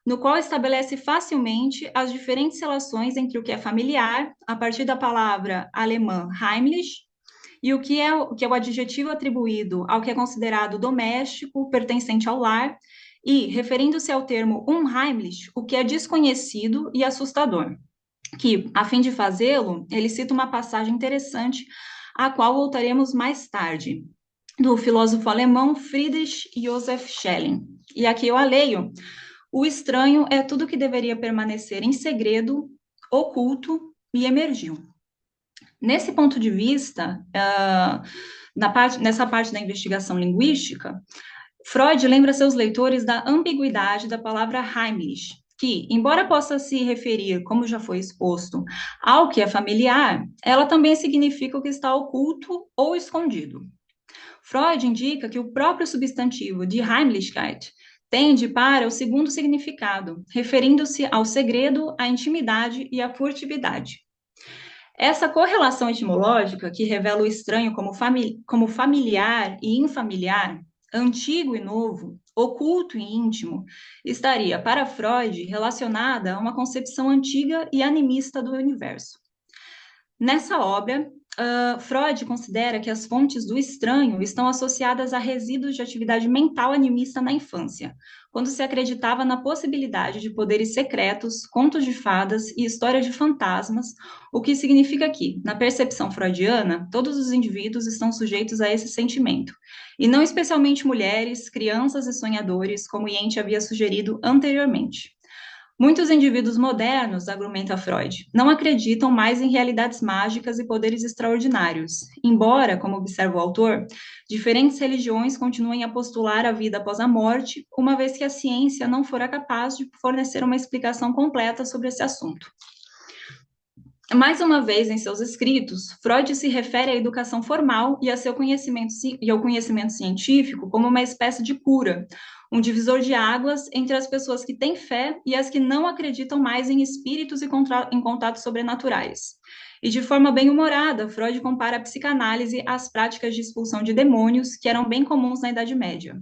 no qual estabelece facilmente as diferentes relações entre o que é familiar, a partir da palavra alemã Heimlich, e o que é o adjetivo atribuído ao que é considerado doméstico, pertencente ao lar, e, referindo-se ao termo unheimlich, o que é desconhecido e assustador. Que, a fim de fazê-lo, ele cita uma passagem interessante, a qual voltaremos mais tarde, do filósofo alemão Friedrich Joseph Schelling. E aqui eu a leio: o estranho é tudo que deveria permanecer em segredo, oculto e emergiu. Nesse ponto de vista, nessa parte da investigação linguística, Freud lembra seus leitores da ambiguidade da palavra Heimlich, que, embora possa se referir, como já foi exposto, ao que é familiar, ela também significa o que está oculto ou escondido. Freud indica que o próprio substantivo de Heimlichkeit tende para o segundo significado, referindo-se ao segredo, à intimidade e à furtividade. Essa correlação etimológica, que revela o estranho como familiar e infamiliar, antigo e novo, oculto e íntimo, estaria, para Freud, relacionada a uma concepção antiga e animista do universo. Nessa obra, Freud considera que as fontes do estranho estão associadas a resíduos de atividade mental animista na infância, quando se acreditava na possibilidade de poderes secretos, contos de fadas e histórias de fantasmas, o que significa que, na percepção freudiana, todos os indivíduos estão sujeitos a esse sentimento, e não especialmente mulheres, crianças e sonhadores, como Jentsch havia sugerido anteriormente. Muitos indivíduos modernos, argumenta Freud, não acreditam mais em realidades mágicas e poderes extraordinários, embora, como observa o autor, diferentes religiões continuem a postular a vida após a morte, uma vez que a ciência não fora capaz de fornecer uma explicação completa sobre esse assunto. Mais uma vez, em seus escritos, Freud se refere à educação formal e, e ao conhecimento científico como uma espécie de cura, um divisor de águas entre as pessoas que têm fé e as que não acreditam mais em espíritos e em contatos sobrenaturais. E de forma bem humorada, Freud compara a psicanálise às práticas de expulsão de demônios que eram bem comuns na Idade Média.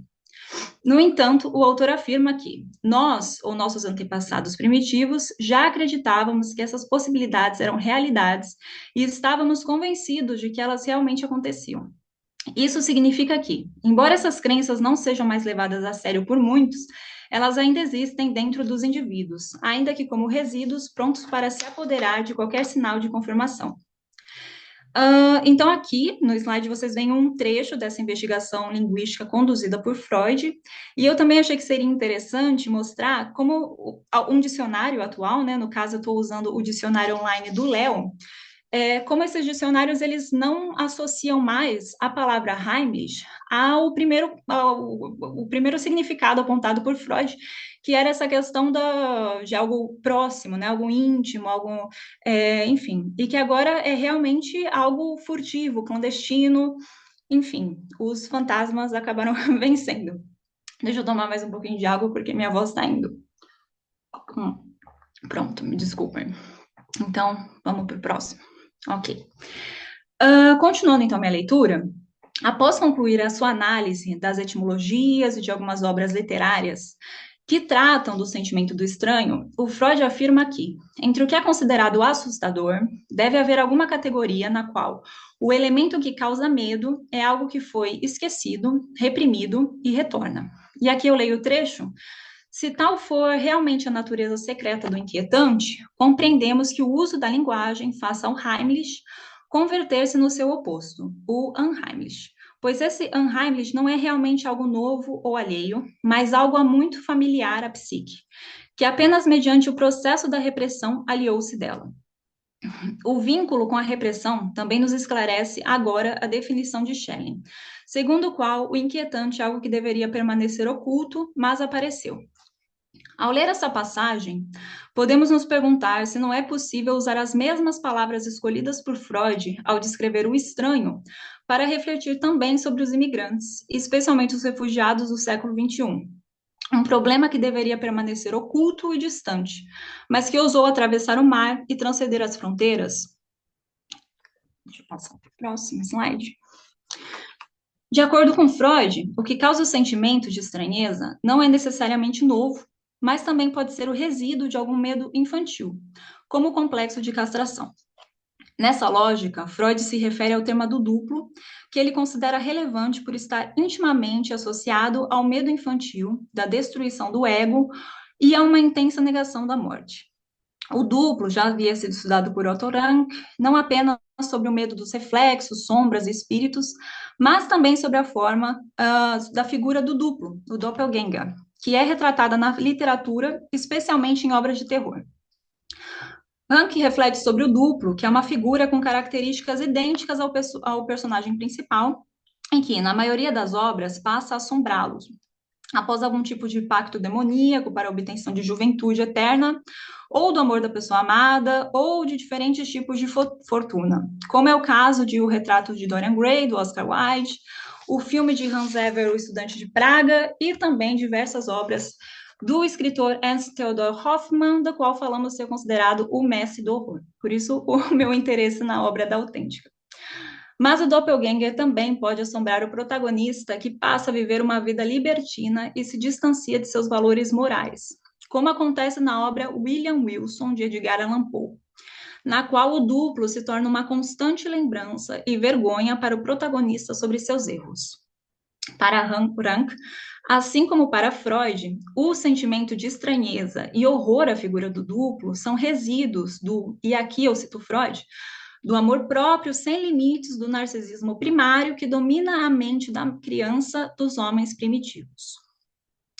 No entanto, o autor afirma que nós, ou nossos antepassados primitivos, já acreditávamos que essas possibilidades eram realidades e estávamos convencidos de que elas realmente aconteciam. Isso significa que, embora essas crenças não sejam mais levadas a sério por muitos, elas ainda existem dentro dos indivíduos, ainda que como resíduos prontos para se apoderar de qualquer sinal de confirmação. Então, aqui no slide vocês veem um trecho dessa investigação linguística conduzida por Freud, e eu também achei que seria interessante mostrar como um dicionário atual, né, no caso eu estou usando o dicionário online do Léo, como esses dicionários eles não associam mais a palavra Heimlich o primeiro significado apontado por Freud, que era essa questão de algo próximo, né, algo íntimo, algo, enfim, e que agora é realmente algo furtivo, clandestino, enfim, os fantasmas acabaram vencendo. Deixa eu tomar mais um pouquinho de água porque minha voz está indo. Pronto, me desculpem. Então, vamos para o próximo. Ok. Continuando então minha leitura, após concluir a sua análise das etimologias e de algumas obras literárias que tratam do sentimento do estranho, o Freud afirma que, entre o que é considerado assustador, deve haver alguma categoria na qual o elemento que causa medo é algo que foi esquecido, reprimido e retorna. E aqui eu leio o trecho. Se tal for realmente a natureza secreta do inquietante, compreendemos que o uso da linguagem faça ao Heimlich converter-se no seu oposto, o Unheimlich, pois esse Unheimlich não é realmente algo novo ou alheio, mas algo muito familiar à psique, que apenas mediante o processo da repressão aliou-se dela. O vínculo com a repressão também nos esclarece agora a definição de Schelling, segundo o qual o inquietante é algo que deveria permanecer oculto, mas apareceu. Ao ler essa passagem, podemos nos perguntar se não é possível usar as mesmas palavras escolhidas por Freud ao descrever o estranho para refletir também sobre os imigrantes, especialmente os refugiados do século XXI. Um problema que deveria permanecer oculto e distante, mas que ousou atravessar o mar e transcender as fronteiras. Deixa eu passar para o próximo slide. De acordo com Freud, o que causa o sentimento de estranheza não é necessariamente novo, mas também pode ser o resíduo de algum medo infantil, como o complexo de castração. Nessa lógica, Freud se refere ao tema do duplo, que ele considera relevante por estar intimamente associado ao medo infantil, da destruição do ego e a uma intensa negação da morte. O duplo já havia sido estudado por Otto Rank, não apenas sobre o medo dos reflexos, sombras e espíritos, mas também sobre a forma da figura do duplo, o doppelganger, que é retratada na literatura, especialmente em obras de terror. Rank reflete sobre o duplo, que é uma figura com características idênticas ao personagem principal, em que, na maioria das obras, passa a assombrá-los, após algum tipo de pacto demoníaco para a obtenção de juventude eterna, ou do amor da pessoa amada, ou de diferentes tipos de fortuna, como é o caso de O Retrato de Dorian Gray, do Oscar Wilde, o filme de Hans Ever, O Estudante de Praga, e também diversas obras do escritor Ernst Theodor Hoffmann, da qual falamos ser considerado o mestre do horror. Por isso, o meu interesse na obra da autêntica. Mas o doppelganger também pode assombrar o protagonista que passa a viver uma vida libertina e se distancia de seus valores morais, como acontece na obra William Wilson, de Edgar Allan Poe, na qual o duplo se torna uma constante lembrança e vergonha para o protagonista sobre seus erros. Para Rank, assim como para Freud, o sentimento de estranheza e horror à figura do duplo são resíduos e aqui eu cito Freud, do amor próprio sem limites do narcisismo primário que domina a mente da criança dos homens primitivos.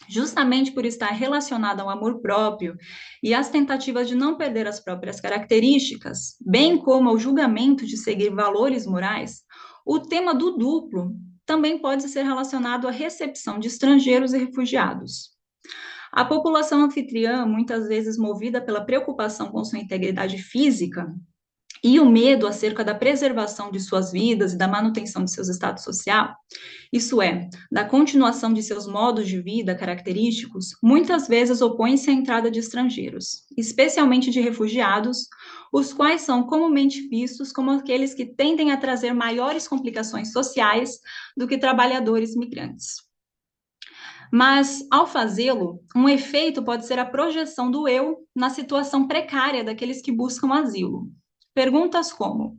Justamente por estar relacionado ao amor próprio e às tentativas de não perder as próprias características, bem como ao julgamento de seguir valores morais, o tema do duplo também pode ser relacionado à recepção de estrangeiros e refugiados. A população anfitriã, muitas vezes movida pela preocupação com sua integridade física, e o medo acerca da preservação de suas vidas e da manutenção de seus status social, isso é, da continuação de seus modos de vida característicos, muitas vezes opõem-se à entrada de estrangeiros, especialmente de refugiados, os quais são comumente vistos como aqueles que tendem a trazer maiores complicações sociais do que trabalhadores migrantes. Mas, ao fazê-lo, um efeito pode ser a projeção do eu na situação precária daqueles que buscam asilo. Perguntas como: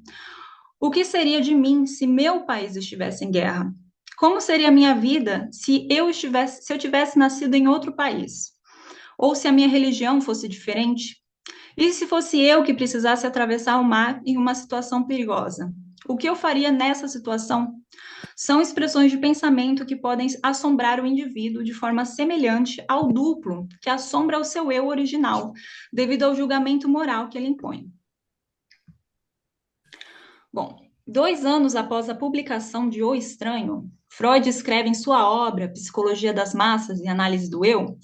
o que seria de mim se meu país estivesse em guerra? Como seria a minha vida se eu tivesse nascido em outro país? Ou se a minha religião fosse diferente? E se fosse eu que precisasse atravessar o mar em uma situação perigosa? O que eu faria nessa situação? São expressões de pensamento que podem assombrar o indivíduo de forma semelhante ao duplo que assombra o seu eu original, devido ao julgamento moral que ele impõe. Bom, 2 anos após a publicação de O Estranho, Freud escreve em sua obra Psicologia das Massas e Análise do Eu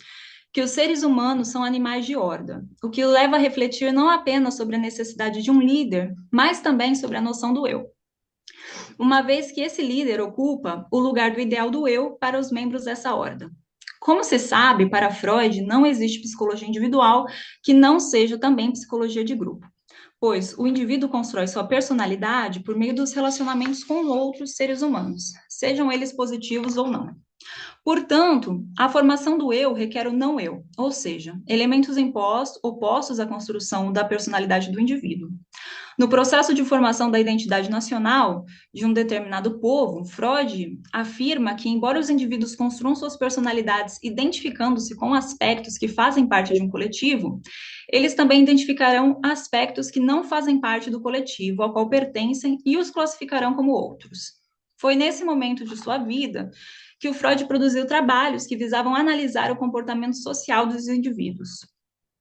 que os seres humanos são animais de horda, o que o leva a refletir não apenas sobre a necessidade de um líder, mas também sobre a noção do eu. Uma vez que esse líder ocupa o lugar do ideal do eu para os membros dessa horda. Como se sabe, para Freud, não existe psicologia individual que não seja também psicologia de grupo, pois o indivíduo constrói sua personalidade por meio dos relacionamentos com outros seres humanos, sejam eles positivos ou não. Portanto, a formação do eu requer o não eu, ou seja, elementos opostos à construção da personalidade do indivíduo. No processo de formação da identidade nacional de um determinado povo, Freud afirma que, embora os indivíduos construam suas personalidades identificando-se com aspectos que fazem parte de um coletivo, eles também identificarão aspectos que não fazem parte do coletivo ao qual pertencem e os classificarão como outros. Foi nesse momento de sua vida que o Freud produziu trabalhos que visavam analisar o comportamento social dos indivíduos,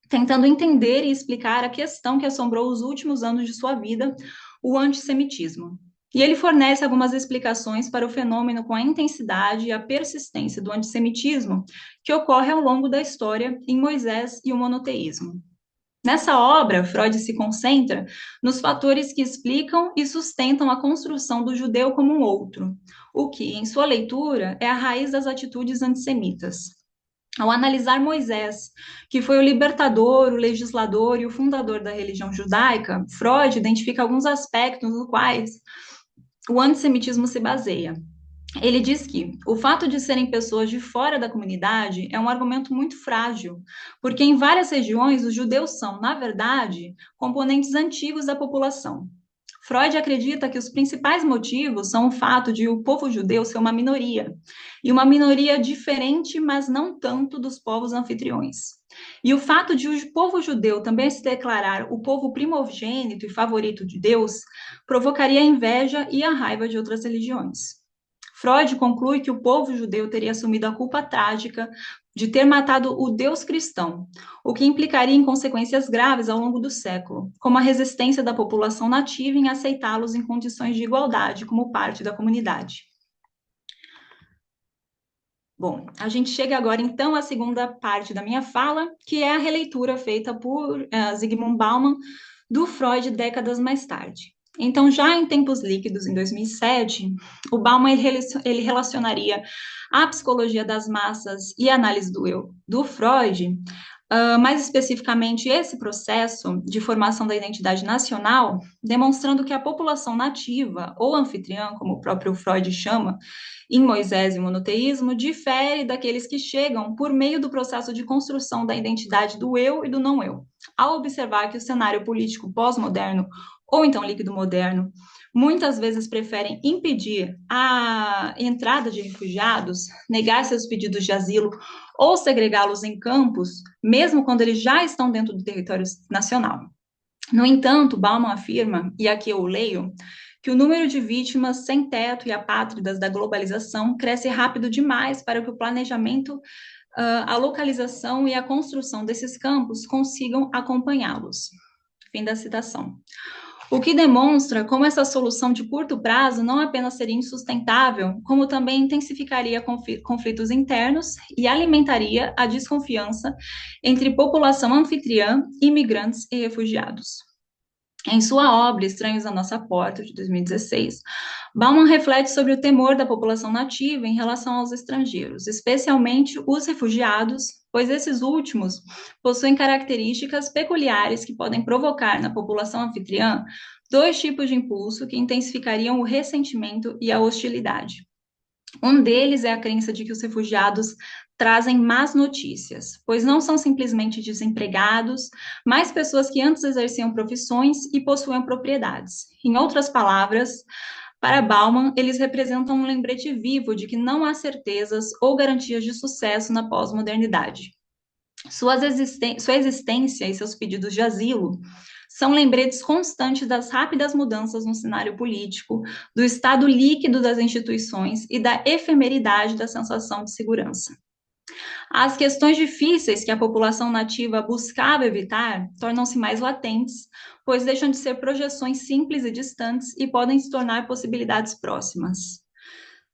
tentando entender e explicar a questão que assombrou os últimos anos de sua vida, o antissemitismo. E ele fornece algumas explicações para o fenômeno com a intensidade e a persistência do antissemitismo que ocorre ao longo da história em Moisés e o monoteísmo. Nessa obra, Freud se concentra nos fatores que explicam e sustentam a construção do judeu como um outro, o que, em sua leitura, é a raiz das atitudes antissemitas. Ao analisar Moisés, que foi o libertador, o legislador e o fundador da religião judaica, Freud identifica alguns aspectos nos quais o antissemitismo se baseia. Ele diz que o fato de serem pessoas de fora da comunidade é um argumento muito frágil, porque em várias regiões os judeus são, na verdade, componentes antigos da população. Freud acredita que os principais motivos são o fato de o povo judeu ser uma minoria, e uma minoria diferente, mas não tanto dos povos anfitriões. E o fato de o povo judeu também se declarar o povo primogênito e favorito de Deus provocaria a inveja e a raiva de outras religiões. Freud conclui que o povo judeu teria assumido a culpa trágica de ter matado o Deus cristão, o que implicaria em consequências graves ao longo do século, como a resistência da população nativa em aceitá-los em condições de igualdade como parte da comunidade. Bom, a gente chega agora então à segunda parte da minha fala, que é a releitura feita por Zygmunt Bauman do Freud décadas mais tarde. Então, já em Tempos Líquidos, em 2007, o Bauman ele relacionaria a psicologia das massas e a análise do eu do Freud, mais especificamente esse processo de formação da identidade nacional, demonstrando que a população nativa, ou anfitriã, como o próprio Freud chama, em Moisés e o monoteísmo, difere daqueles que chegam por meio do processo de construção da identidade do eu e do não eu, ao observar que o cenário político pós-moderno ou então líquido moderno, muitas vezes preferem impedir a entrada de refugiados, negar seus pedidos de asilo ou segregá-los em campos, mesmo quando eles já estão dentro do território nacional. No entanto, Bauman afirma, e aqui eu leio, que o número de vítimas sem teto e apátridas da globalização cresce rápido demais para que o planejamento, a localização e a construção desses campos consigam acompanhá-los. Fim da citação. O que demonstra como essa solução de curto prazo não apenas seria insustentável, como também intensificaria conflitos internos e alimentaria a desconfiança entre população anfitriã, imigrantes e refugiados. Em sua obra Estranhos à Nossa Porta, de 2016, Bauman reflete sobre o temor da população nativa em relação aos estrangeiros, especialmente os refugiados, pois esses últimos possuem características peculiares que podem provocar na população anfitriã dois tipos de impulso que intensificariam o ressentimento e a hostilidade. Um deles é a crença de que os refugiados trazem más notícias, pois não são simplesmente desempregados, mas pessoas que antes exerciam profissões e possuíam propriedades. Em outras palavras, para Bauman, eles representam um lembrete vivo de que não há certezas ou garantias de sucesso na pós-modernidade. Sua existência e seus pedidos de asilo são lembretes constantes das rápidas mudanças no cenário político, do estado líquido das instituições e da efemeridade da sensação de segurança. As questões difíceis que a população nativa buscava evitar tornam-se mais latentes, pois deixam de ser projeções simples e distantes e podem se tornar possibilidades próximas.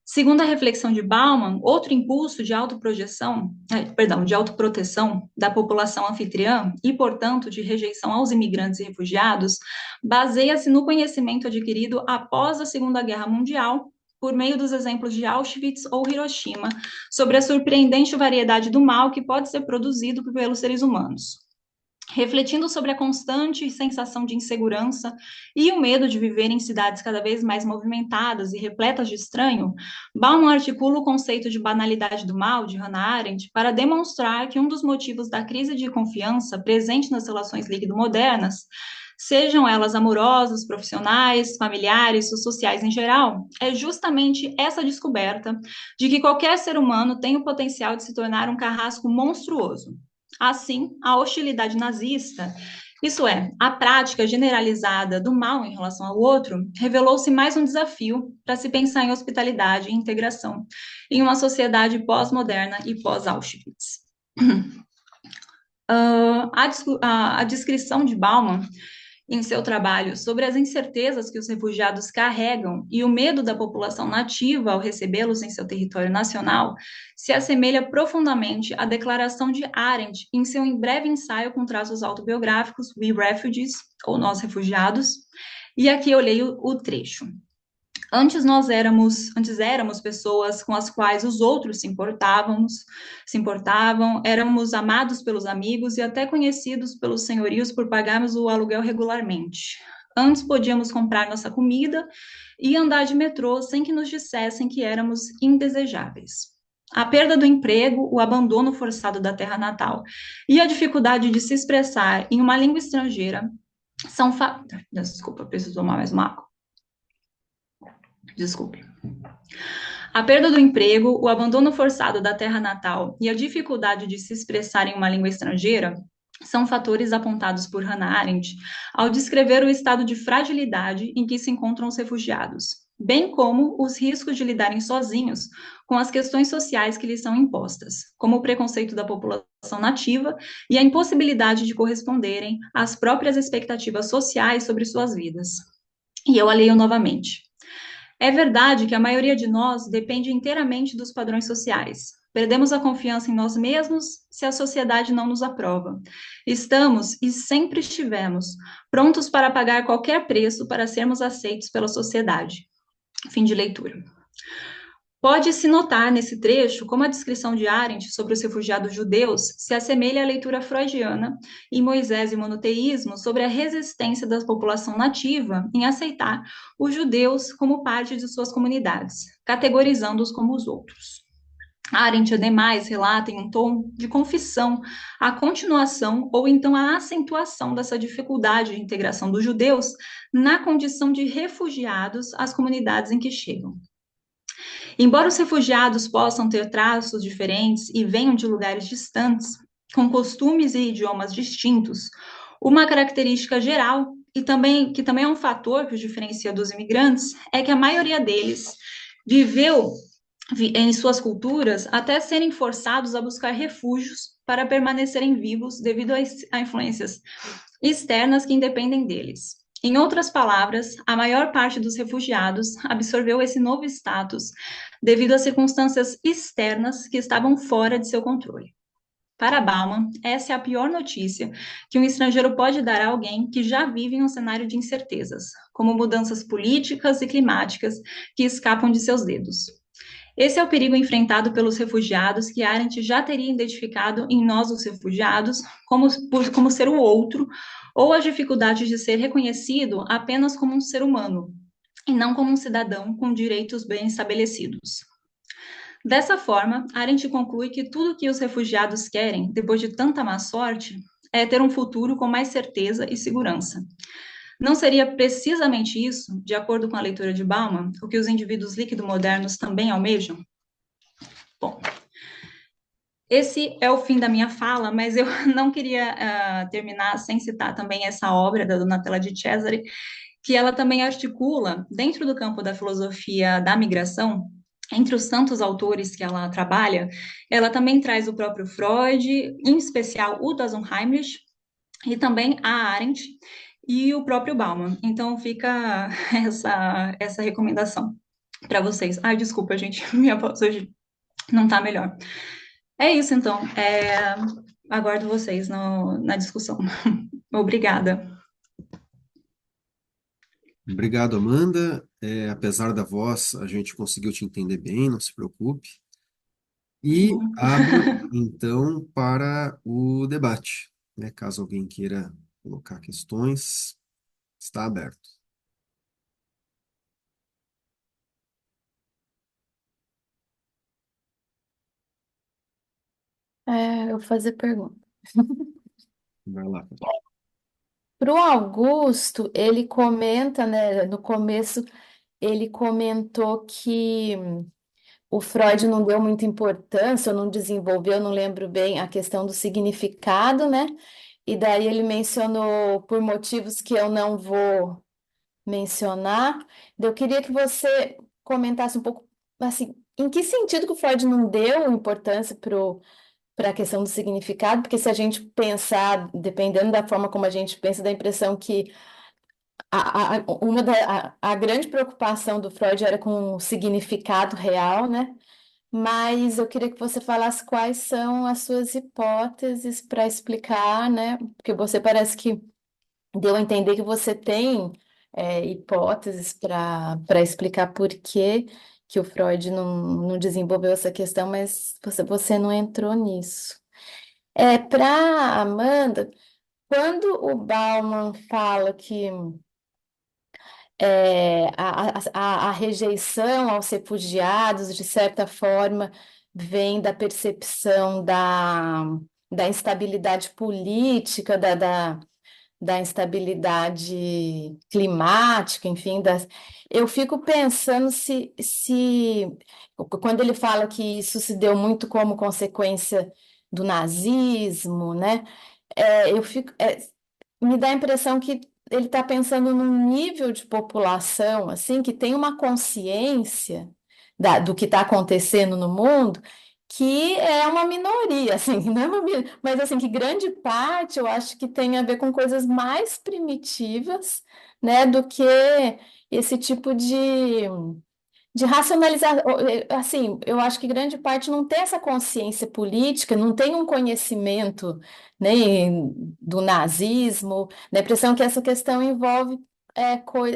Segundo a reflexão de Bauman, outro impulso de de autoproteção da população anfitriã e, portanto, de rejeição aos imigrantes e refugiados, baseia-se no conhecimento adquirido após a Segunda Guerra Mundial, por meio dos exemplos de Auschwitz ou Hiroshima, sobre a surpreendente variedade do mal que pode ser produzido pelos seres humanos. Refletindo sobre a constante sensação de insegurança e o medo de viver em cidades cada vez mais movimentadas e repletas de estranho, Bauman articula o conceito de banalidade do mal, de Hannah Arendt, para demonstrar que um dos motivos da crise de confiança presente nas relações líquido-modernas, sejam elas amorosas, profissionais, familiares ou sociais em geral, é justamente essa descoberta de que qualquer ser humano tem o potencial de se tornar um carrasco monstruoso. Assim, a hostilidade nazista, isso é, a prática generalizada do mal em relação ao outro, revelou-se mais um desafio para se pensar em hospitalidade e integração em uma sociedade pós-moderna e pós-Auschwitz. A descrição de Bauman em seu trabalho sobre as incertezas que os refugiados carregam e o medo da população nativa ao recebê-los em seu território nacional se assemelha profundamente à declaração de Arendt em seu breve ensaio com traços autobiográficos We Refugees, ou Nós Refugiados, e aqui eu leio o trecho. Antes éramos pessoas com as quais os outros se importavam, éramos amados pelos amigos e até conhecidos pelos senhorios por pagarmos o aluguel regularmente. Antes podíamos comprar nossa comida e andar de metrô sem que nos dissessem que éramos indesejáveis. A perda do emprego, o abandono forçado da terra natal e a dificuldade de se expressar em uma língua estrangeira são Desculpa, preciso tomar mais uma água. Desculpe. A perda do emprego, o abandono forçado da terra natal e a dificuldade de se expressar em uma língua estrangeira são fatores apontados por Hannah Arendt ao descrever o estado de fragilidade em que se encontram os refugiados, bem como os riscos de lidarem sozinhos com as questões sociais que lhes são impostas, como o preconceito da população nativa e a impossibilidade de corresponderem às próprias expectativas sociais sobre suas vidas. E eu a leio novamente. É verdade que a maioria de nós depende inteiramente dos padrões sociais. Perdemos a confiança em nós mesmos se a sociedade não nos aprova. Estamos, e sempre estivemos, prontos para pagar qualquer preço para sermos aceitos pela sociedade. Fim de leitura. Pode-se notar nesse trecho como a descrição de Arendt sobre os refugiados judeus se assemelha à leitura freudiana em Moisés e Monoteísmo sobre a resistência da população nativa em aceitar os judeus como parte de suas comunidades, categorizando-os como os outros. Arendt, ademais, relata em um tom de confissão a continuação ou então a acentuação dessa dificuldade de integração dos judeus na condição de refugiados às comunidades em que chegam. Embora os refugiados possam ter traços diferentes e venham de lugares distantes, com costumes e idiomas distintos, uma característica geral, que também é um fator que os diferencia dos imigrantes, é que a maioria deles viveu em suas culturas até serem forçados a buscar refúgios para permanecerem vivos devido a influências externas que independem deles. Em outras palavras, a maior parte dos refugiados absorveu esse novo status devido a circunstâncias externas que estavam fora de seu controle. Para Bauman, essa é a pior notícia que um estrangeiro pode dar a alguém que já vive em um cenário de incertezas, como mudanças políticas e climáticas que escapam de seus dedos. Esse é o perigo enfrentado pelos refugiados que Arendt já teria identificado em nós, os refugiados, como ser o outro, ou as dificuldades de ser reconhecido apenas como um ser humano, e não como um cidadão com direitos bem estabelecidos. Dessa forma, Arendt conclui que tudo que os refugiados querem, depois de tanta má sorte, é ter um futuro com mais certeza e segurança. Não seria precisamente isso, de acordo com a leitura de Bauman, o que os indivíduos líquido-modernos também almejam? Bom, esse é o fim da minha fala, mas eu não queria terminar sem citar também essa obra da Donatella di Cesare, que ela também articula, dentro do campo da filosofia da migração, entre os tantos autores que ela trabalha, ela também traz o próprio Freud, em especial o das Unheimlich, e também a Arendt e o próprio Bauman. Então fica essa recomendação para vocês. Ai, desculpa, gente, minha voz hoje não está melhor. É isso, então. Aguardo vocês na discussão. Obrigada. Obrigado, Amanda. Apesar da voz, a gente conseguiu te entender bem, não se preocupe. Que E bom. abro, então, para o debate, né? Caso alguém queira colocar questões, está aberto. Eu vou fazer pergunta. Vai lá. Para o Augusto, ele comenta, né, no começo, ele comentou que o Freud não deu muita importância, ou não desenvolveu, não lembro bem, a questão do significado, né? E daí ele mencionou por motivos que eu não vou mencionar. Eu queria que você comentasse um pouco, assim, em que sentido que o Freud não deu importância para a questão do significado, porque se a gente pensar, dependendo da forma como a gente pensa, dá a impressão que a grande preocupação do Freud era com o significado real, né? Mas eu queria que você falasse quais são as suas hipóteses para explicar, né? Porque você parece que deu a entender que você tem hipóteses para explicar por que o Freud não desenvolveu essa questão, mas você não entrou nisso. Para Amanda, quando o Bauman fala que a rejeição aos refugiados, de certa forma, vem da percepção da instabilidade política, da instabilidade climática, enfim, eu fico pensando se quando ele fala que isso se deu muito como consequência do nazismo, né? Eu fico, me dá a impressão que ele está pensando num nível de população assim que tem uma consciência do que está acontecendo no mundo que é uma minoria, assim, não é mas assim que grande parte eu acho que tem a ver com coisas mais primitivas, né, do que esse tipo de racionalizar, assim, eu acho que grande parte não tem essa consciência política, não tem um conhecimento, né, do nazismo, dá a impressão que essa questão envolve,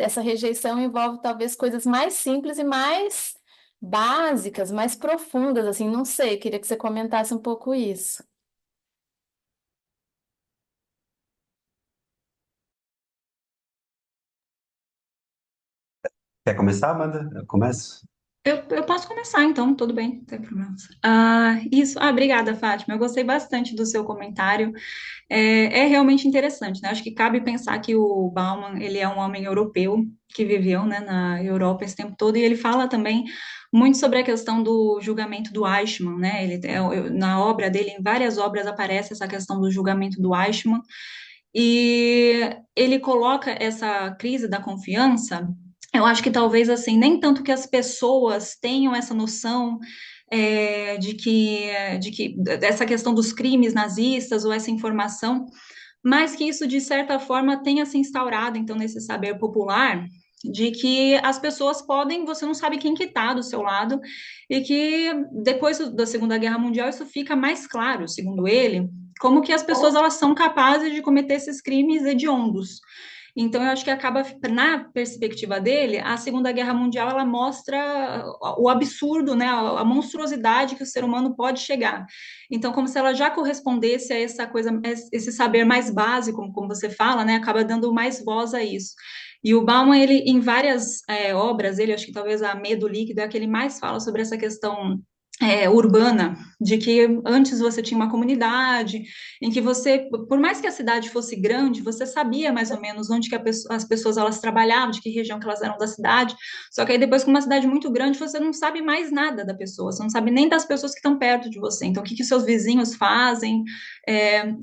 essa rejeição envolve talvez coisas mais simples e mais básicas, mais profundas, assim, não sei, queria que você comentasse um pouco isso. Quer começar, Amanda? Eu começo? Eu posso começar, então, tudo bem, não tem problema. Isso. Obrigada, Fátima. Eu gostei bastante do seu comentário. É realmente interessante, né? Acho que cabe pensar que o Bauman, ele é um homem europeu que viveu, né, na Europa esse tempo todo, e ele fala também muito sobre a questão do julgamento do Eichmann, né? Na obra dele, em várias obras aparece essa questão do julgamento do Eichmann, e ele coloca essa crise da confiança. Eu acho que talvez assim, nem tanto que as pessoas tenham essa noção de que essa questão dos crimes nazistas ou essa informação, mas que isso de certa forma tenha se instaurado então nesse saber popular de que as pessoas podem, você não sabe quem que está do seu lado, e que depois da Segunda Guerra Mundial isso fica mais claro, segundo ele, como que as pessoas elas são capazes de cometer esses crimes hediondos. Então, eu acho que acaba, na perspectiva dele, a Segunda Guerra Mundial ela mostra o absurdo, né, a monstruosidade que o ser humano pode chegar. Então, como se ela já correspondesse a essa coisa, esse saber mais básico, como você fala, né, acaba dando mais voz a isso. E o Bauman, ele, em várias obras, ele, acho que talvez a Medo Líquido é a que ele mais fala sobre essa questão urbana, de que antes você tinha uma comunidade, em que você, por mais que a cidade fosse grande, você sabia mais ou menos onde que as pessoas elas trabalhavam, de que região que elas eram da cidade, só que aí depois com uma cidade muito grande, você não sabe mais nada da pessoa, você não sabe nem das pessoas que estão perto de você, então o que que seus vizinhos fazem,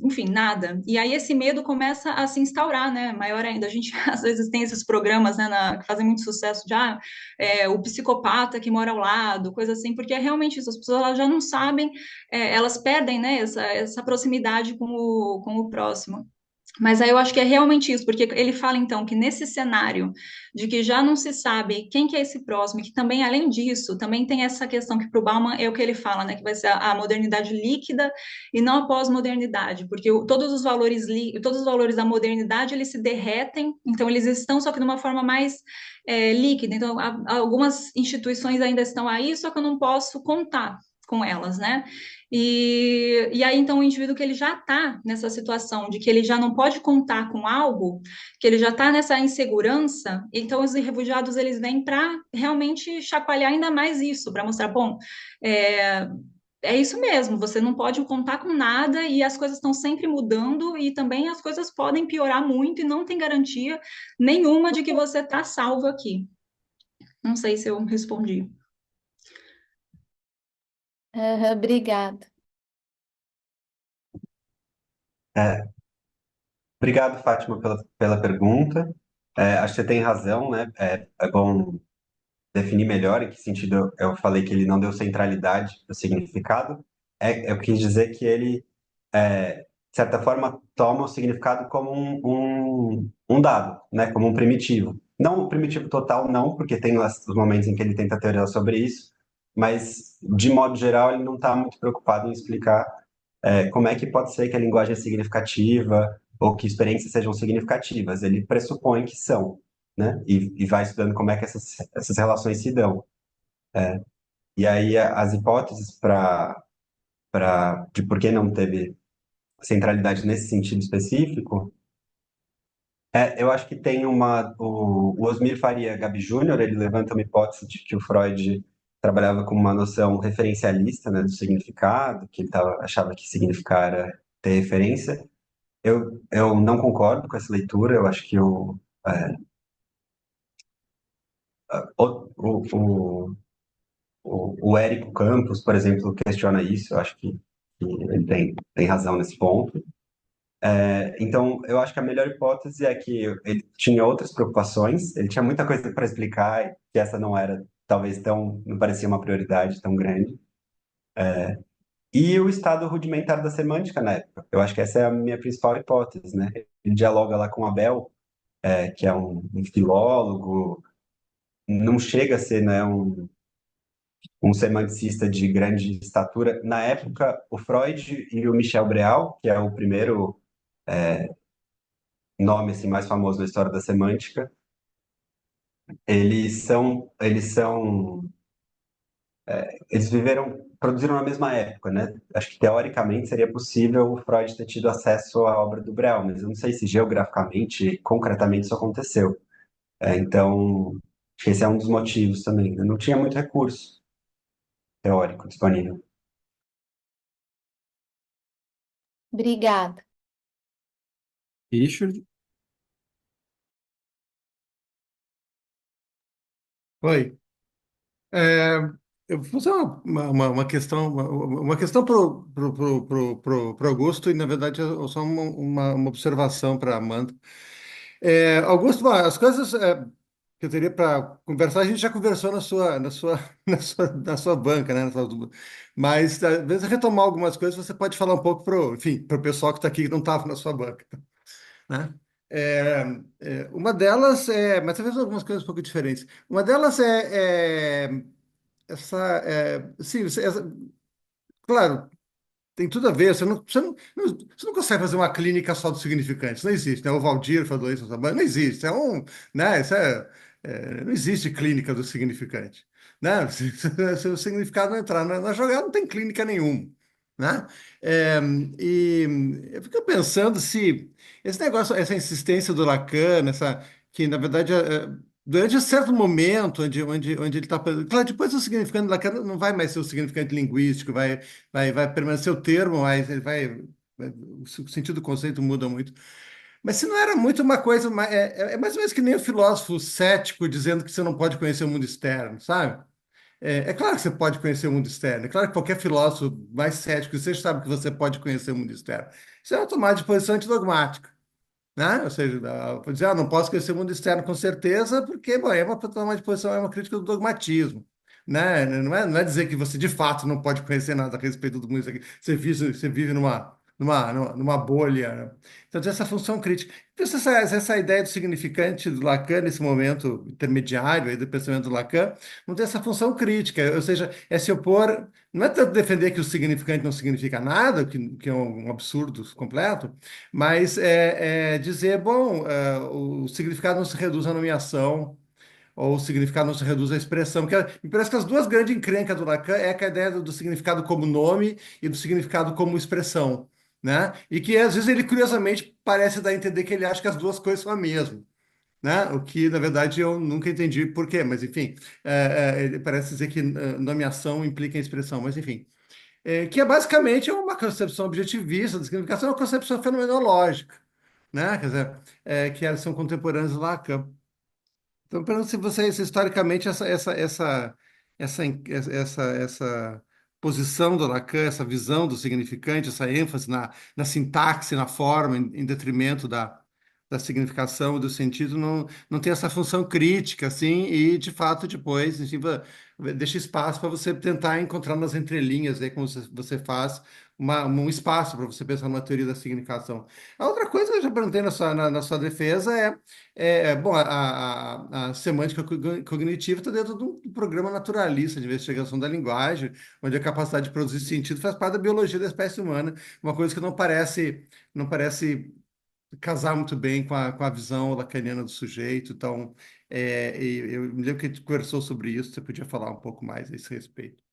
enfim, nada. E aí esse medo começa a se instaurar, né, maior ainda, a gente às vezes tem esses programas, né, que fazem muito sucesso de, o psicopata que mora ao lado, coisa assim, porque é realmente isso, as pessoas elas já não sabem, elas perdem, né, essa proximidade com o próximo. Mas aí eu acho que é realmente isso, porque ele fala então que nesse cenário de que já não se sabe quem que é esse próximo, e que também, além disso, também tem essa questão que para o Bauman é o que ele fala, né, que vai ser a modernidade líquida e não a pós-modernidade, porque todos os valores da modernidade eles se derretem, então eles estão só que de uma forma mais líquida. Então, algumas instituições ainda estão aí, só que eu não posso contar com elas, né? E aí, então, o indivíduo que ele já está nessa situação de que ele já não pode contar com algo, que ele já está nessa insegurança, então os refugiados, eles vêm para realmente chacoalhar ainda mais isso, para mostrar, bom, é, é isso mesmo, você não pode contar com nada e as coisas estão sempre mudando e também as coisas podem piorar muito e não tem garantia nenhuma de que você está salvo aqui. Não sei se eu respondi. Aham, obrigada. É, obrigado, Fátima, pela pergunta. Acho que você tem razão, né? É bom definir melhor em que sentido eu falei que ele não deu centralidade para o significado. Eu quis dizer que ele, de certa forma, toma o significado como um dado, né? Como um primitivo. Não um primitivo total, não, porque tem os momentos em que ele tenta teorizar sobre isso, mas, de modo geral, ele não está muito preocupado em explicar como é que pode ser que a linguagem é significativa ou que experiências sejam significativas. Ele pressupõe que são, né? E vai estudando como é que essas relações se dão. E aí as hipóteses de por que não teve centralidade nesse sentido específico, eu acho que tem o Osmir Faria Gabi Júnior, ele levanta uma hipótese de que o Freud trabalhava com uma noção referencialista, né, do significado, que ele achava que significar era ter referência. Eu não concordo com essa leitura, eu acho que o, o Érico Campos, por exemplo, questiona isso, eu acho que ele tem razão nesse ponto. Então, eu acho que a melhor hipótese é que ele tinha outras preocupações, ele tinha muita coisa para explicar, que essa não era, talvez, não parecia uma prioridade tão grande. E o estado rudimentar da semântica na época. Eu acho que essa é a minha principal hipótese, né? Ele dialoga lá com Abel, que é um filólogo, não chega a ser, né, um semanticista de grande estatura. Na época, o Freud e o Michel Breal, que é o primeiro nome assim, mais famoso na história da semântica, eles produziram na mesma época, né? Acho que teoricamente seria possível o Freud ter tido acesso à obra do Breal, mas eu não sei se geograficamente, concretamente isso aconteceu. Então, acho que esse é um dos motivos também. Eu não tinha muito recurso teórico disponível. Obrigada. Richard? Oi. É, eu vou fazer uma questão, uma questão pro Augusto, e na verdade é só uma observação para a Amanda. Augusto, bom, as coisas que eu teria para conversar, a gente já conversou na sua banca, né? Mas talvez retomar algumas coisas, você pode falar um pouco enfim, para o pessoal que está aqui que não estava na sua banca, né? É, uma delas mas talvez algumas coisas um pouco diferentes. Uma delas essa, sim, claro, tem tudo a ver. Você não consegue fazer uma clínica só do significante. Isso não existe, né? O Valdir falou isso, não existe. Né? Não existe clínica do significante, né? Se o significado não entrar na jogada, não tem clínica nenhuma, né? É, e eu fico pensando se esse negócio, essa insistência do Lacan, que na verdade durante um certo momento onde ele está. Claro, depois o significante do Lacan não vai mais ser o significante linguístico, vai permanecer o termo, mas o sentido do conceito muda muito. Mas se não era muito uma coisa, é mais ou menos que nem o filósofo cético dizendo que você não pode conhecer o mundo externo, sabe? É claro que você pode conhecer o mundo externo, é claro que qualquer filósofo mais cético, você sabe que você pode conhecer o mundo externo. Isso é uma tomada de posição antidogmática, né? Ou seja, pode dizer, não posso conhecer o mundo externo com certeza, porque, bom, é uma tomada de posição, é uma crítica do dogmatismo, né? Não é dizer que você de fato não pode conhecer nada a respeito do mundo externo. Você vive numa bolha, né? Então, tem essa função crítica. Então, essa ideia do significante do Lacan, nesse momento intermediário aí do pensamento do Lacan, não tem essa função crítica, ou seja, é se opor, não é tanto defender que o significante não significa nada, que é um absurdo completo, mas dizer, bom, o significado não se reduz à nomeação, ou o significado não se reduz à expressão. Me parece que as duas grandes encrencas do Lacan é que a ideia do significado como nome e do significado como expressão, né? E que às vezes ele curiosamente parece dar a entender que ele acha que as duas coisas são a mesma, né? O que, na verdade, eu nunca entendi por quê, mas enfim, ele parece dizer que nomeação implica em expressão, mas enfim. Que é basicamente uma concepção objetivista da significação, é uma concepção fenomenológica, né? Quer dizer, que elas são contemporâneas do Lacan. Então, pergunto se vocês, historicamente, essa posição do Lacan, essa visão do significante, essa ênfase na sintaxe, na forma, em detrimento da significação, do sentido, não tem essa função crítica, assim, e, de fato, depois, assim, deixa espaço para você tentar encontrar nas entrelinhas, aí, como você faz, um espaço para você pensar numa teoria da significação. A outra coisa que eu já perguntei na sua defesa bom, a semântica cognitiva está dentro de um programa naturalista de investigação da linguagem, onde a capacidade de produzir sentido faz parte da biologia da espécie humana, uma coisa que não parece casar muito bem com a visão lacaniana do sujeito. Então, e eu me lembro que a gente conversou sobre isso, você podia falar um pouco mais a esse respeito.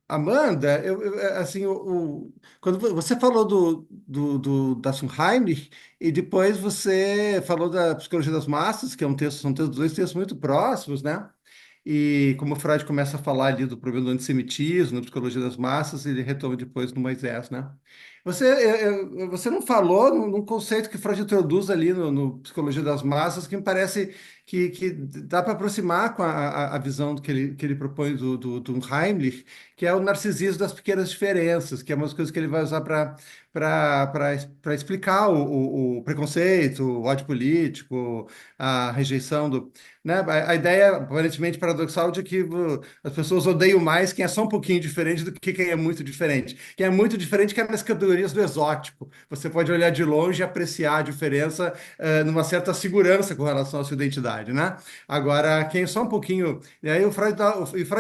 Amanda, assim, quando você falou da Heinrich, e depois você falou da Psicologia das Massas, que são dois textos muito próximos, né? E como Freud começa a falar ali do problema do antissemitismo, na Psicologia das Massas, ele retoma depois no Moisés, né? Você não falou num conceito que Freud introduz ali no Psicologia das Massas, que me parece que dá para aproximar com a visão que ele propõe do Heimlich, que é o narcisismo das pequenas diferenças, que é uma coisa que ele vai usar para explicar o preconceito, o ódio político, a rejeição né? A ideia aparentemente paradoxal de que as pessoas odeiam mais quem é só um pouquinho diferente do que quem é muito diferente. Quem é muito diferente quer nas categorias do exótico. Você pode olhar de longe e apreciar a diferença numa certa segurança com relação à sua identidade, né? Agora, quem é só um pouquinho. E aí o Freud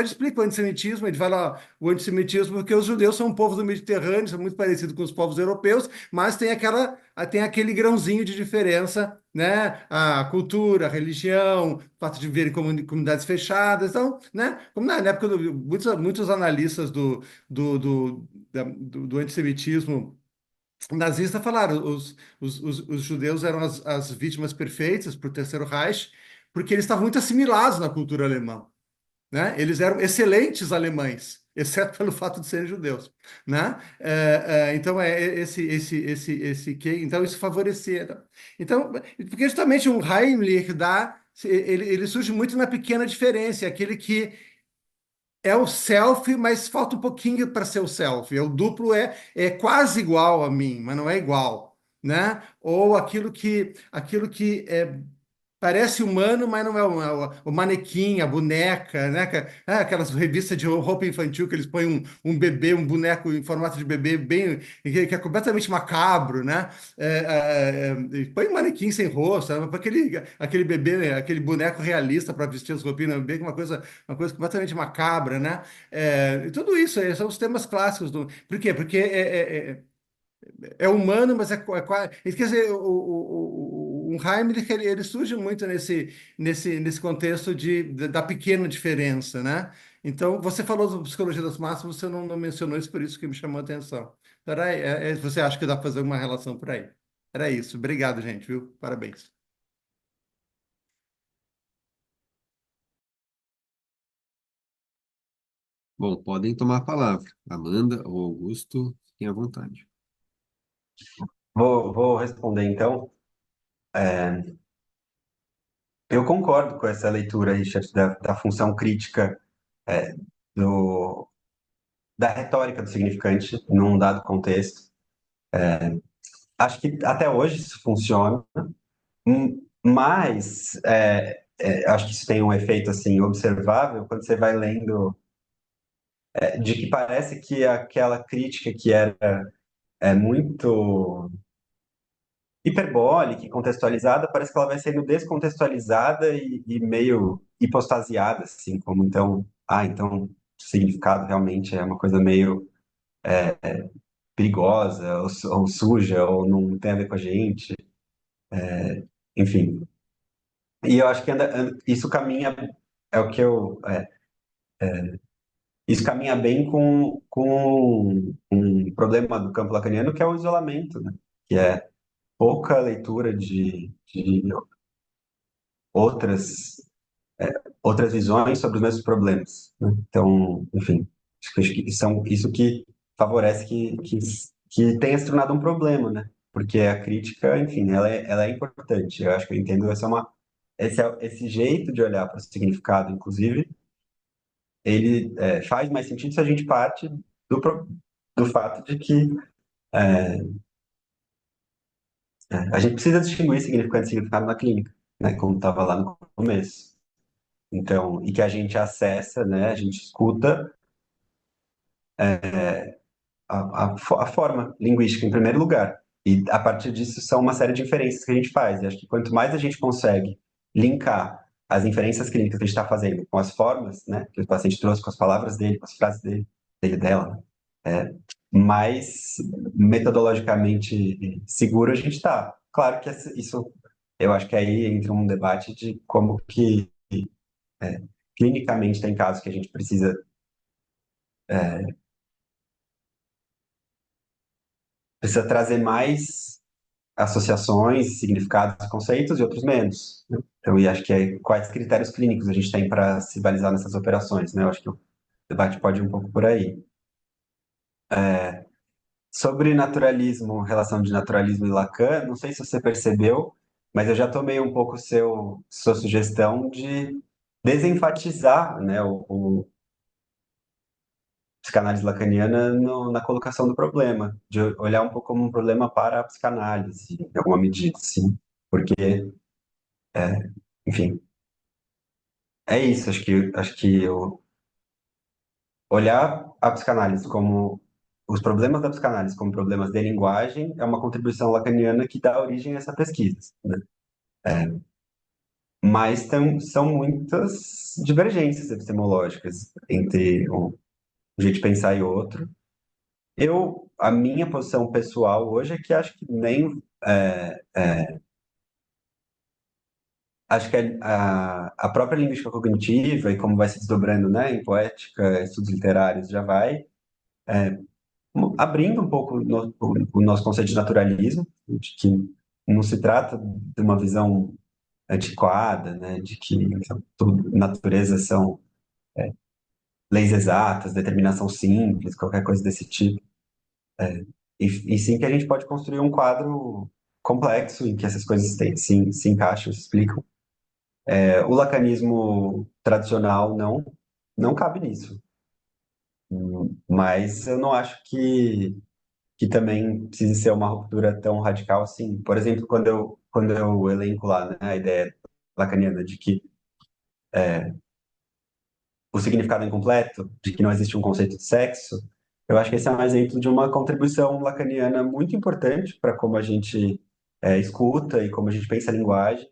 explica o antissemitismo, ele fala o antissemitismo porque os judeus são um povo do Mediterrâneo, são muito parecidos com os povos europeus, mas tem aquele grãozinho de diferença, né? A cultura, a religião, o fato de viverem em comunidades fechadas. Então, né? Como na época muitos analistas do antissemitismo nazista falaram, os judeus eram as vítimas perfeitas para o Terceiro Reich, porque eles estavam muito assimilados na cultura alemã, né? Eles eram excelentes alemães, exceto pelo fato de serem judeus, né? Então então isso favorecia. Então, porque justamente um Heimlich ele surge muito na pequena diferença, é aquele que é o self, mas falta um pouquinho para ser o self. O duplo é quase igual a mim, mas não é igual, né? Ou aquilo que parece humano, mas não é o manequim, a boneca, né? Aquelas revistas de roupa infantil que eles põem um bebê, um boneco em formato de bebê, bem, que é completamente macabro, né? Põe um manequim sem rosto, sabe? Põe aquele bebê, né? Aquele boneco realista para vestir as roupinhas, bem uma coisa completamente macabra, né? E tudo isso aí são os temas clássicos do. Por quê? Porque é humano, mas quer dizer, o Heimlich, ele surge muito nesse contexto da pequena diferença, né? Então, você falou da psicologia das massas, você não mencionou isso, por isso que me chamou a atenção. Então, você acha que dá para fazer uma relação por aí? Era isso. Obrigado, gente, viu? Parabéns. Bom, podem tomar a palavra. Amanda ou Augusto, fiquem à vontade. Vou responder então. Eu concordo com essa leitura, Richard, da função crítica é, do, da retórica do significante num dado contexto. Acho que até hoje isso funciona, mas acho que isso tem um efeito assim observável quando você vai lendo, de que parece que aquela crítica que era muito hiperbólica e contextualizada, parece que ela vai sendo descontextualizada e meio hipostasiada, assim, como então, então o significado realmente é uma coisa meio perigosa, ou suja, ou não tem a ver com a gente, enfim. E eu acho que isso caminha, é o que eu, isso caminha bem com um problema do campo lacaniano, que é o isolamento, né? Que é pouca leitura de outras outras visões sobre os mesmos problemas, né? Então, enfim, acho que isso que favorece que tenha se tornado um problema, né? Porque a crítica, enfim, ela é importante. Eu acho que eu entendo esse jeito de olhar para o significado, inclusive, ele faz mais sentido se a gente parte do fato de que a gente precisa distinguir significado e significado na clínica, né? Como estava lá no começo. Então, e que a gente acessa, né? A gente escuta a forma linguística em primeiro lugar. E a partir disso são uma série de inferências que a gente faz. E acho que quanto mais a gente consegue linkar as inferências clínicas que a gente está fazendo com as formas, né, que o paciente trouxe, com as palavras dele, com as frases dele dela, mais metodologicamente seguro a gente está. Claro que isso, eu acho que aí entra um debate de como que clinicamente tem casos que a gente precisa trazer mais associações, significados, conceitos e outros menos, né? Então, e acho que quais critérios clínicos a gente tem para se balizar nessas operações, né? Eu acho que o debate pode ir um pouco por aí. Sobre naturalismo, relação de naturalismo e Lacan, não sei se você percebeu, mas eu já tomei um pouco sua sugestão de desenfatizar, né, o psicanálise lacaniana na colocação do problema, de olhar um pouco como um problema para a psicanálise, em alguma medida, sim, porque, enfim, é isso. Acho que olhar a psicanálise como os problemas da psicanálise como problemas de linguagem é uma contribuição lacaniana que dá origem a essa pesquisa, né? Mas são muitas divergências epistemológicas entre um jeito de pensar e outro. A minha posição pessoal hoje é que acho que nem acho que a própria linguística cognitiva e como vai se desdobrando, né, em poética, estudos literários, já vai abrindo um pouco o nosso conceito de naturalismo, de que não se trata de uma visão antiquada, né, de que tudo, natureza são leis exatas, determinação simples, qualquer coisa desse tipo. E sim que a gente pode construir um quadro complexo em que essas coisas se encaixam, se explicam. O lacanismo tradicional não cabe nisso. Mas eu não acho que também precise ser uma ruptura tão radical assim. Por exemplo, quando eu elenco lá, né, a ideia lacaniana, de que o significado é incompleto, de que não existe um conceito de sexo, eu acho que esse é um exemplo de uma contribuição lacaniana muito importante para como a gente escuta e como a gente pensa a linguagem,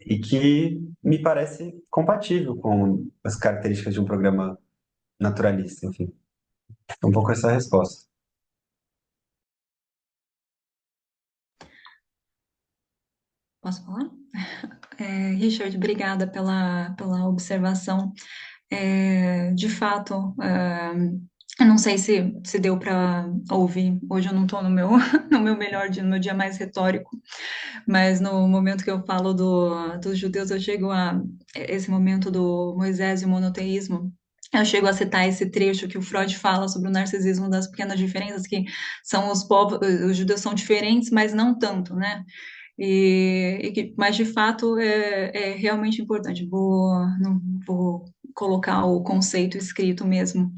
e que me parece compatível com as características de um programa naturalista, enfim. É um pouco essa a resposta. Posso falar? Richard, obrigada pela observação. De fato, eu não sei se deu para ouvir. Hoje eu não estou no meu, no meu melhor dia, no meu dia mais retórico, mas no momento que eu falo dos judeus, eu chego a esse momento do Moisés e o monoteísmo. Eu chego a citar esse trecho que o Freud fala sobre o narcisismo das pequenas diferenças, que são os povos, os judeus são diferentes, mas não tanto, né? Mas de fato é realmente importante. Não vou colocar o conceito escrito mesmo.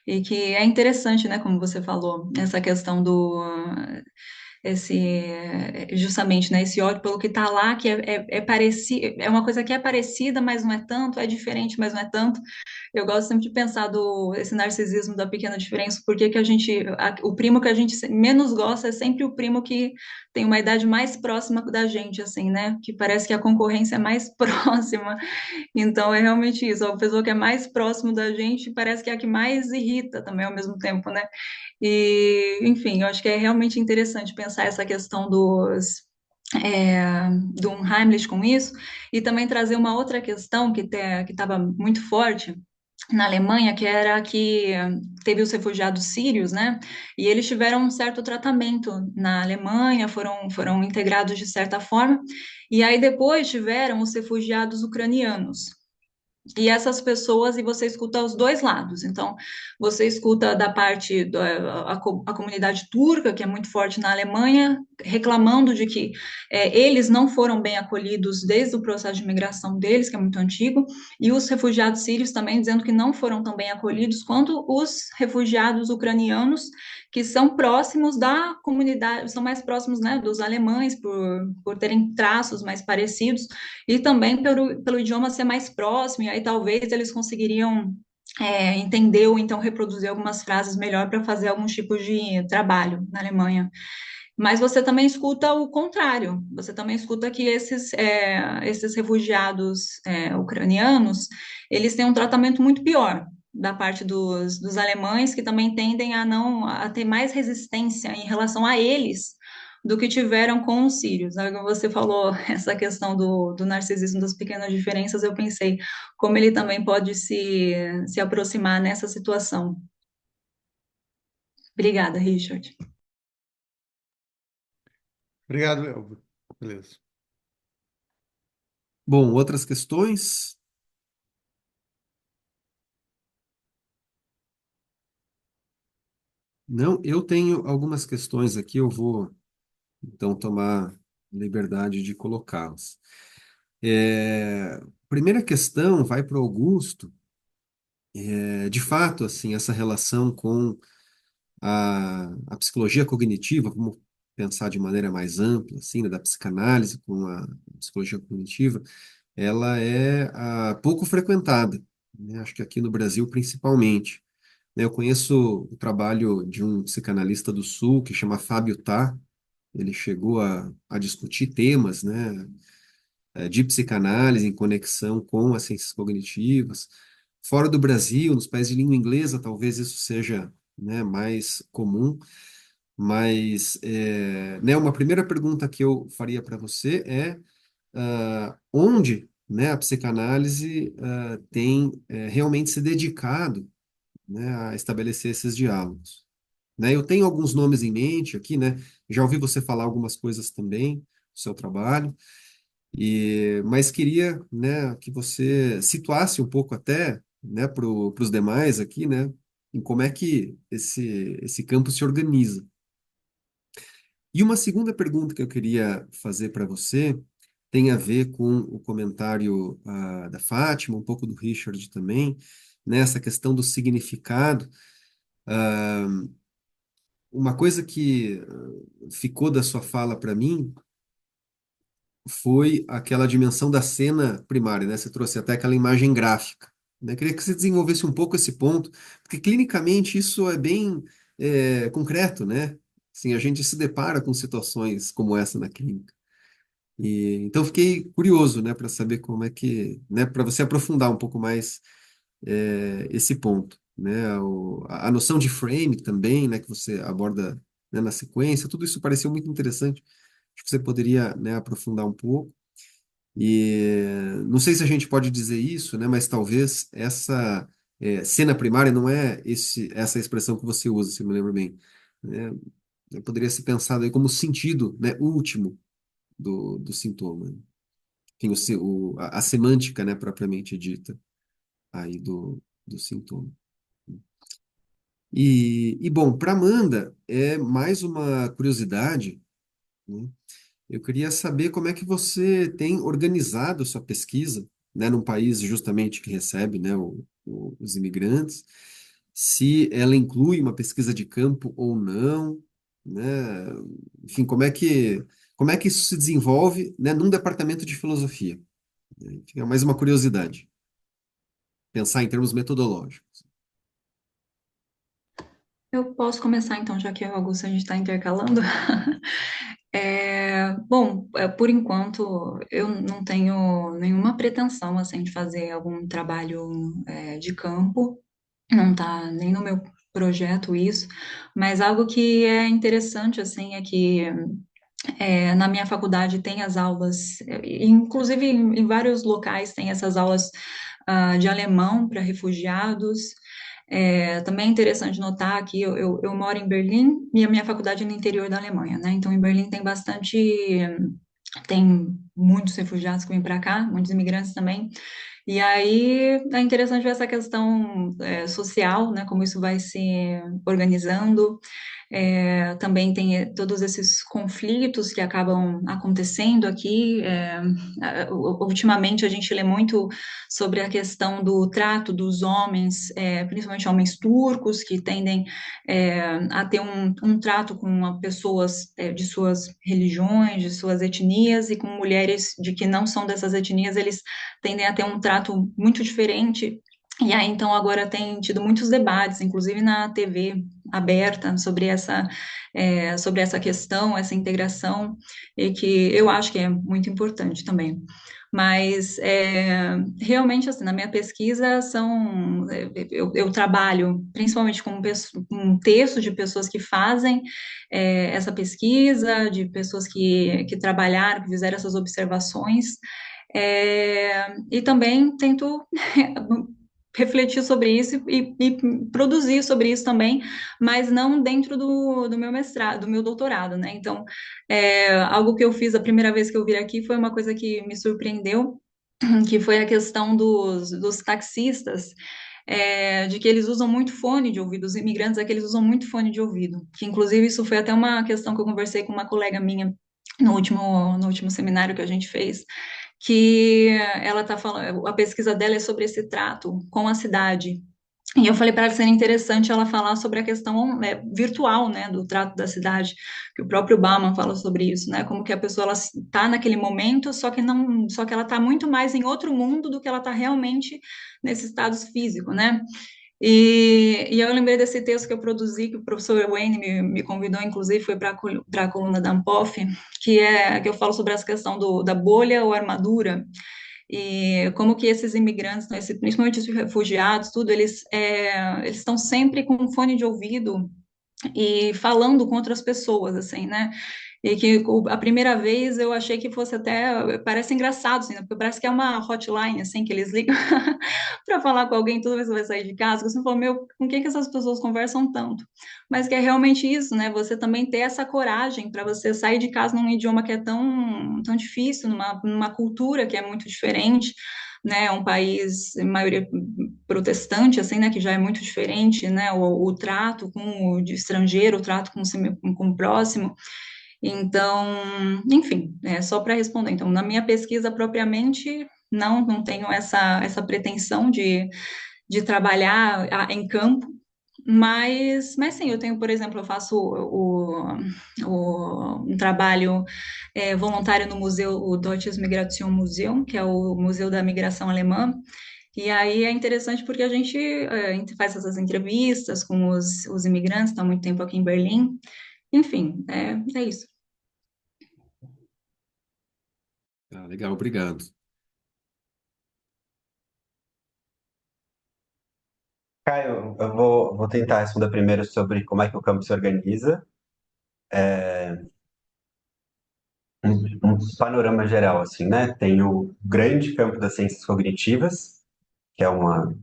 E que é interessante, né, como você falou, essa questão do justamente, né, esse ódio pelo que está lá, que é parecido, é uma coisa que é parecida, mas não é tanto, é diferente, mas não é tanto. Eu gosto sempre de pensar esse narcisismo da pequena diferença, porque que o primo que a gente menos gosta é sempre o primo que tem uma idade mais próxima da gente, assim, né? Que parece que a concorrência é mais próxima. Então é realmente isso. A pessoa que é mais próximo da gente parece que é a que mais irrita também ao mesmo tempo, né? Enfim, eu acho que é realmente interessante pensar essa questão do Heimlich com isso, e também trazer uma outra questão que estava muito forte na Alemanha, que era que teve os refugiados sírios, né? E eles tiveram um certo tratamento na Alemanha, foram integrados de certa forma, e aí depois tiveram os refugiados ucranianos. E essas pessoas, e você escuta os dois lados. Então, você escuta da parte a comunidade turca, que é muito forte na Alemanha, reclamando de que eles não foram bem acolhidos desde o processo de imigração deles, que é muito antigo, e os refugiados sírios também dizendo que não foram tão bem acolhidos quanto os refugiados ucranianos, que são próximos da comunidade, são mais próximos, né, dos alemães, por terem traços mais parecidos e também pelo idioma ser mais próximo, e aí talvez eles conseguiriam entender ou então reproduzir algumas frases melhor para fazer alguns tipos de trabalho na Alemanha. Mas você também escuta o contrário, você também escuta que esses refugiados ucranianos, eles têm um tratamento muito pior da parte dos alemães, que também tendem a ter mais resistência em relação a eles do que tiveram com os sírios. Agora você falou essa questão do narcisismo das pequenas diferenças, eu pensei como ele também pode se aproximar nessa situação. Obrigada, Richard. Obrigado, Elvio. Beleza. Bom, outras questões? Não, eu tenho algumas questões aqui, eu vou então tomar liberdade de colocá-las. Primeira questão vai para o Augusto. De fato, assim, essa relação com a psicologia cognitiva, vamos pensar de maneira mais ampla, assim, né, da psicanálise com a psicologia cognitiva, ela é pouco frequentada, né? Acho que aqui no Brasil principalmente. Né? Eu conheço o trabalho de um psicanalista do Sul que chama Fábio Tá. Ele chegou a discutir temas, né, de psicanálise em conexão com as ciências cognitivas. Fora do Brasil, nos países de língua inglesa, talvez isso seja, né, mais comum. Mas, né, uma primeira pergunta que eu faria para você é onde, né, a psicanálise tem realmente se dedicado, né, a estabelecer esses diálogos. Né, eu tenho alguns nomes em mente aqui, né? Já ouvi você falar algumas coisas também do seu trabalho, mas queria, né, que você situasse um pouco até, né, para os demais aqui, né, em como é que esse campo se organiza. E uma segunda pergunta que eu queria fazer para você tem a ver com o comentário da Fátima, um pouco do Richard também, nessa questão do significado. Uma coisa que ficou da sua fala para mim foi aquela dimensão da cena primária, né? Você trouxe até aquela imagem gráfica, né? Queria que você desenvolvesse um pouco esse ponto, porque clinicamente isso é bem concreto, né? Assim, a gente se depara com situações como essa na clínica. E, então fiquei curioso, né, para saber como é que, né, para você aprofundar um pouco mais esse ponto, né? A noção de frame também, né, que você aborda, né, na sequência, tudo isso pareceu muito interessante. Acho que você poderia, né, aprofundar um pouco. E não sei se a gente pode dizer isso, né, mas talvez essa cena primária não é essa expressão que você usa, se eu me lembro bem, né? Poderia ser pensado aí como sentido, né, último do sintoma. Enfim, a semântica, né, propriamente dita aí do sintoma. Bom, para Amanda, é mais uma curiosidade, né? Eu queria saber como é que você tem organizado sua pesquisa, né, num país justamente que recebe, né, os imigrantes, se ela inclui uma pesquisa de campo ou não, né? Enfim, como é que isso se desenvolve, né, num departamento de filosofia? Enfim, é mais uma curiosidade, pensar em termos metodológicos. Eu posso começar então, já que o Augusto a gente está intercalando. Bom, por enquanto eu não tenho nenhuma pretensão assim de fazer algum trabalho de campo, não está nem no meu projeto isso, mas algo que é interessante assim é que na minha faculdade tem as aulas, inclusive em vários locais tem essas aulas de alemão para refugiados. Também é interessante notar que eu moro em Berlim e a minha faculdade é no interior da Alemanha, né? Então, em Berlim tem muitos refugiados que vêm para cá, muitos imigrantes também. E aí é interessante ver essa questão social, né? Como isso vai se organizando. Também tem todos esses conflitos que acabam acontecendo aqui. Ultimamente a gente lê muito sobre a questão do trato dos homens, principalmente homens turcos, que tendem a ter um trato com pessoas de suas religiões, de suas etnias, e com mulheres de que não são dessas etnias, eles tendem a ter um trato muito diferente. E aí, então, agora tem tido muitos debates, inclusive na TV aberta, sobre essa questão, essa integração, e que eu acho que é muito importante também. Mas, realmente, assim, na minha pesquisa, eu trabalho principalmente com um texto de pessoas que fazem essa pesquisa, de pessoas que trabalharam, que fizeram essas observações, e também tento refletir sobre isso e produzir sobre isso também, mas não dentro do meu mestrado, do meu doutorado, né? Então, algo que eu fiz a primeira vez que eu vim aqui foi uma coisa que me surpreendeu, que foi a questão dos taxistas, de que eles usam muito fone de ouvido, os imigrantes é que eles usam muito fone de ouvido, que inclusive isso foi até uma questão que eu conversei com uma colega minha no último seminário que a gente fez, que ela está falando, a pesquisa dela é sobre esse trato com a cidade. E eu falei para ela que seria interessante ela falar sobre a questão virtual, né, do trato da cidade, que o próprio Bauman fala sobre isso, né, como que a pessoa ela está naquele momento, só que ela está muito mais em outro mundo do que ela está realmente nesse estado físico, né? E eu lembrei desse texto que eu produzi, que o professor Wayne me convidou, inclusive, foi para a coluna da Ampof, que eu falo sobre essa questão da bolha ou armadura, e como que esses imigrantes, né, principalmente os refugiados, tudo, eles estão sempre com um fone de ouvido e falando com outras pessoas, assim, né? E que a primeira vez eu achei que fosse até, parece engraçado, assim, né? Porque parece que é uma hotline, assim, que eles ligam para falar com alguém toda vez que vai sair de casa, que você fala, meu, com quem que essas pessoas conversam tanto? Mas que é realmente isso, né? Você também ter essa coragem para você sair de casa num idioma que é tão, tão difícil, numa cultura que é muito diferente, né, um país, em maioria protestante, assim, né, que já é muito diferente, né, o trato com o de estrangeiro, o trato com o próximo. Então, enfim, só para responder. Então, na minha pesquisa propriamente, não tenho essa pretensão de trabalhar em campo, mas sim, eu tenho, por exemplo, eu faço um trabalho voluntário no museu, o Deutsches Migrationsmuseum, que é o Museu da Migração Alemã, e aí é interessante porque a gente faz essas entrevistas com os imigrantes, está há muito tempo aqui em Berlim, enfim, é isso. Ah, legal, obrigado. Caio, eu vou tentar responder primeiro sobre como é que o campo se organiza, um panorama geral, assim, né? Tem o grande campo das ciências cognitivas, que é uma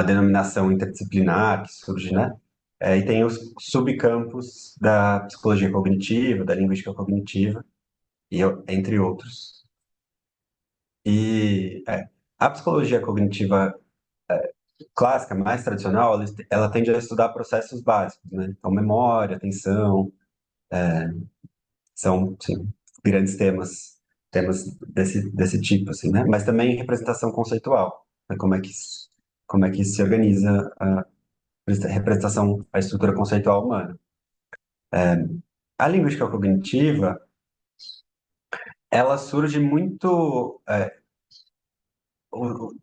denominação interdisciplinar que surge, né? E tem os subcampos da psicologia cognitiva, da linguística cognitiva, entre outros. E a psicologia cognitiva clássica, mais tradicional, ela tende a estudar processos básicos, né? Então, memória, atenção, são, sim, grandes temas desse tipo, assim, né? Mas também representação conceitual, né? Como é que se organiza a representação, a estrutura conceitual humana. A linguística cognitiva, ela surge muito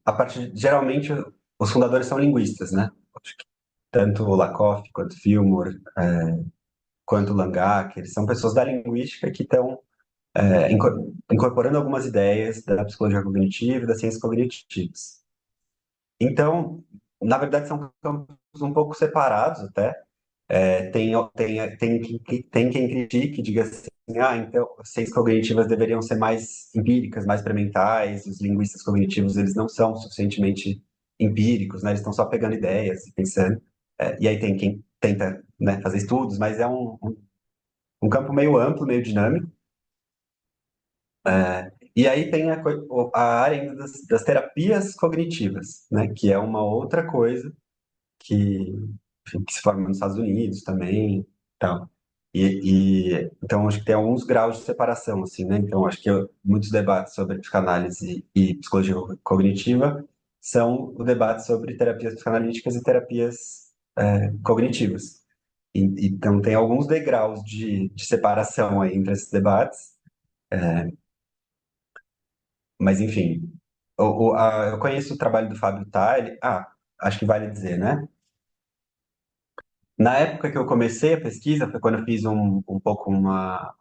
a partir, geralmente, os fundadores são linguistas, né? Acho que tanto Lakoff quanto Fillmore, quanto Langacker, são pessoas da linguística que estão incorporando algumas ideias da psicologia cognitiva e das ciências cognitivas. Então, na verdade, são campos um pouco separados até. Tem quem critique, diga assim, então as ciências cognitivas deveriam ser mais empíricas, mais experimentais, os linguistas cognitivos eles não são suficientemente empíricos, né? Eles estão só pegando ideias e pensando. E aí tem quem tenta, né, fazer estudos, mas é um campo meio amplo, meio dinâmico. E aí tem a área ainda das terapias cognitivas, né? Que é uma outra coisa que, enfim, que se forma nos Estados Unidos também, tal. Então acho que tem alguns graus de separação, assim, né? Então acho que muitos debates sobre psicanálise e psicologia cognitiva são o debate sobre terapias psicanalíticas e terapias cognitivas. Então tem alguns degraus de separação aí entre esses debates, mas enfim, eu conheço o trabalho do Fábio Tali. Acho que vale dizer, né? Na época que eu comecei a pesquisa, foi quando eu fiz um pouco uma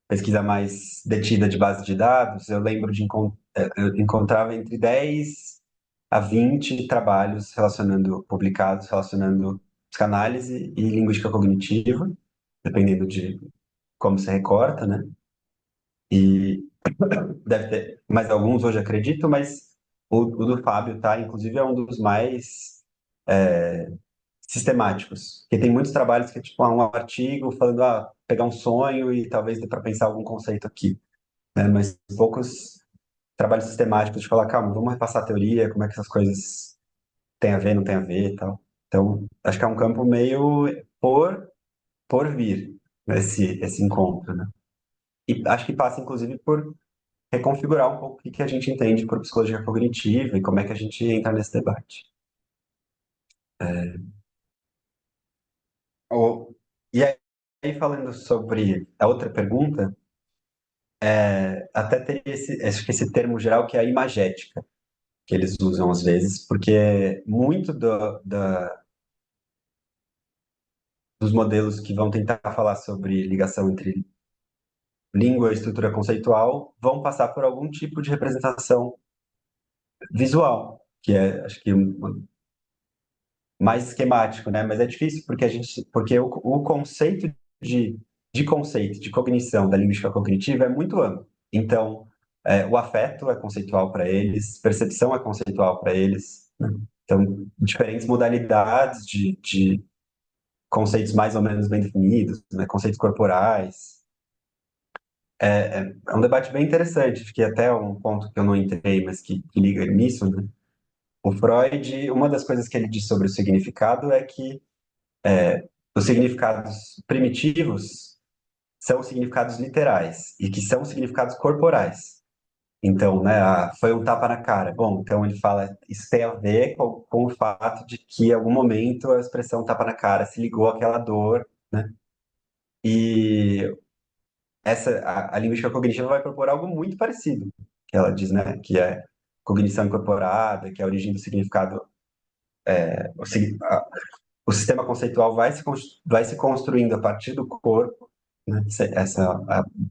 pesquisa mais detida de base de dados. Eu lembro eu encontrava entre 10 a 20 trabalhos publicados relacionando psicanálise e linguística cognitiva, dependendo de como se recorta, né? E deve ter mais alguns hoje, acredito, mas o do Fábio, tá? Inclusive, é um dos mais sistemáticos. Porque tem muitos trabalhos que é tipo um artigo falando, pegar um sonho e talvez dê para pensar algum conceito aqui, né? Mas poucos trabalhos sistemáticos de falar, calma, vamos repassar a teoria, como é que essas coisas têm a ver, não têm a ver e tal. Então, acho que é um campo meio por vir, esse encontro, né? E acho que passa, inclusive, por reconfigurar um pouco o que a gente entende por psicologia cognitiva e como é que a gente entra nesse debate. E aí, falando sobre a outra pergunta, até teria acho que esse termo geral que é a imagética, que eles usam às vezes, porque muito dos modelos que vão tentar falar sobre ligação entre língua e estrutura conceitual vão passar por algum tipo de representação visual, que é, acho que, mais esquemático, né? Mas é difícil porque o conceito de conceito, de cognição da linguística cognitiva é muito amplo. Então, o afeto é conceitual para eles, percepção é conceitual para eles, né? Então, diferentes modalidades de conceitos mais ou menos bem definidos, né? Conceitos corporais. É um debate bem interessante, acho que até um ponto que eu não entrei, mas que liga nisso, né? O Freud, uma das coisas que ele diz sobre o significado é que os significados primitivos são significados literais e que são significados corporais. Então, né, foi um tapa na cara. Bom, então ele fala, isso tem a ver com o fato de que em algum momento a expressão tapa na cara se ligou àquela dor, né? E a linguística cognitiva vai propor algo muito parecido, que ela diz, né, que é cognição incorporada, que é a origem do significado, o sistema conceitual vai se construindo a partir do corpo, né,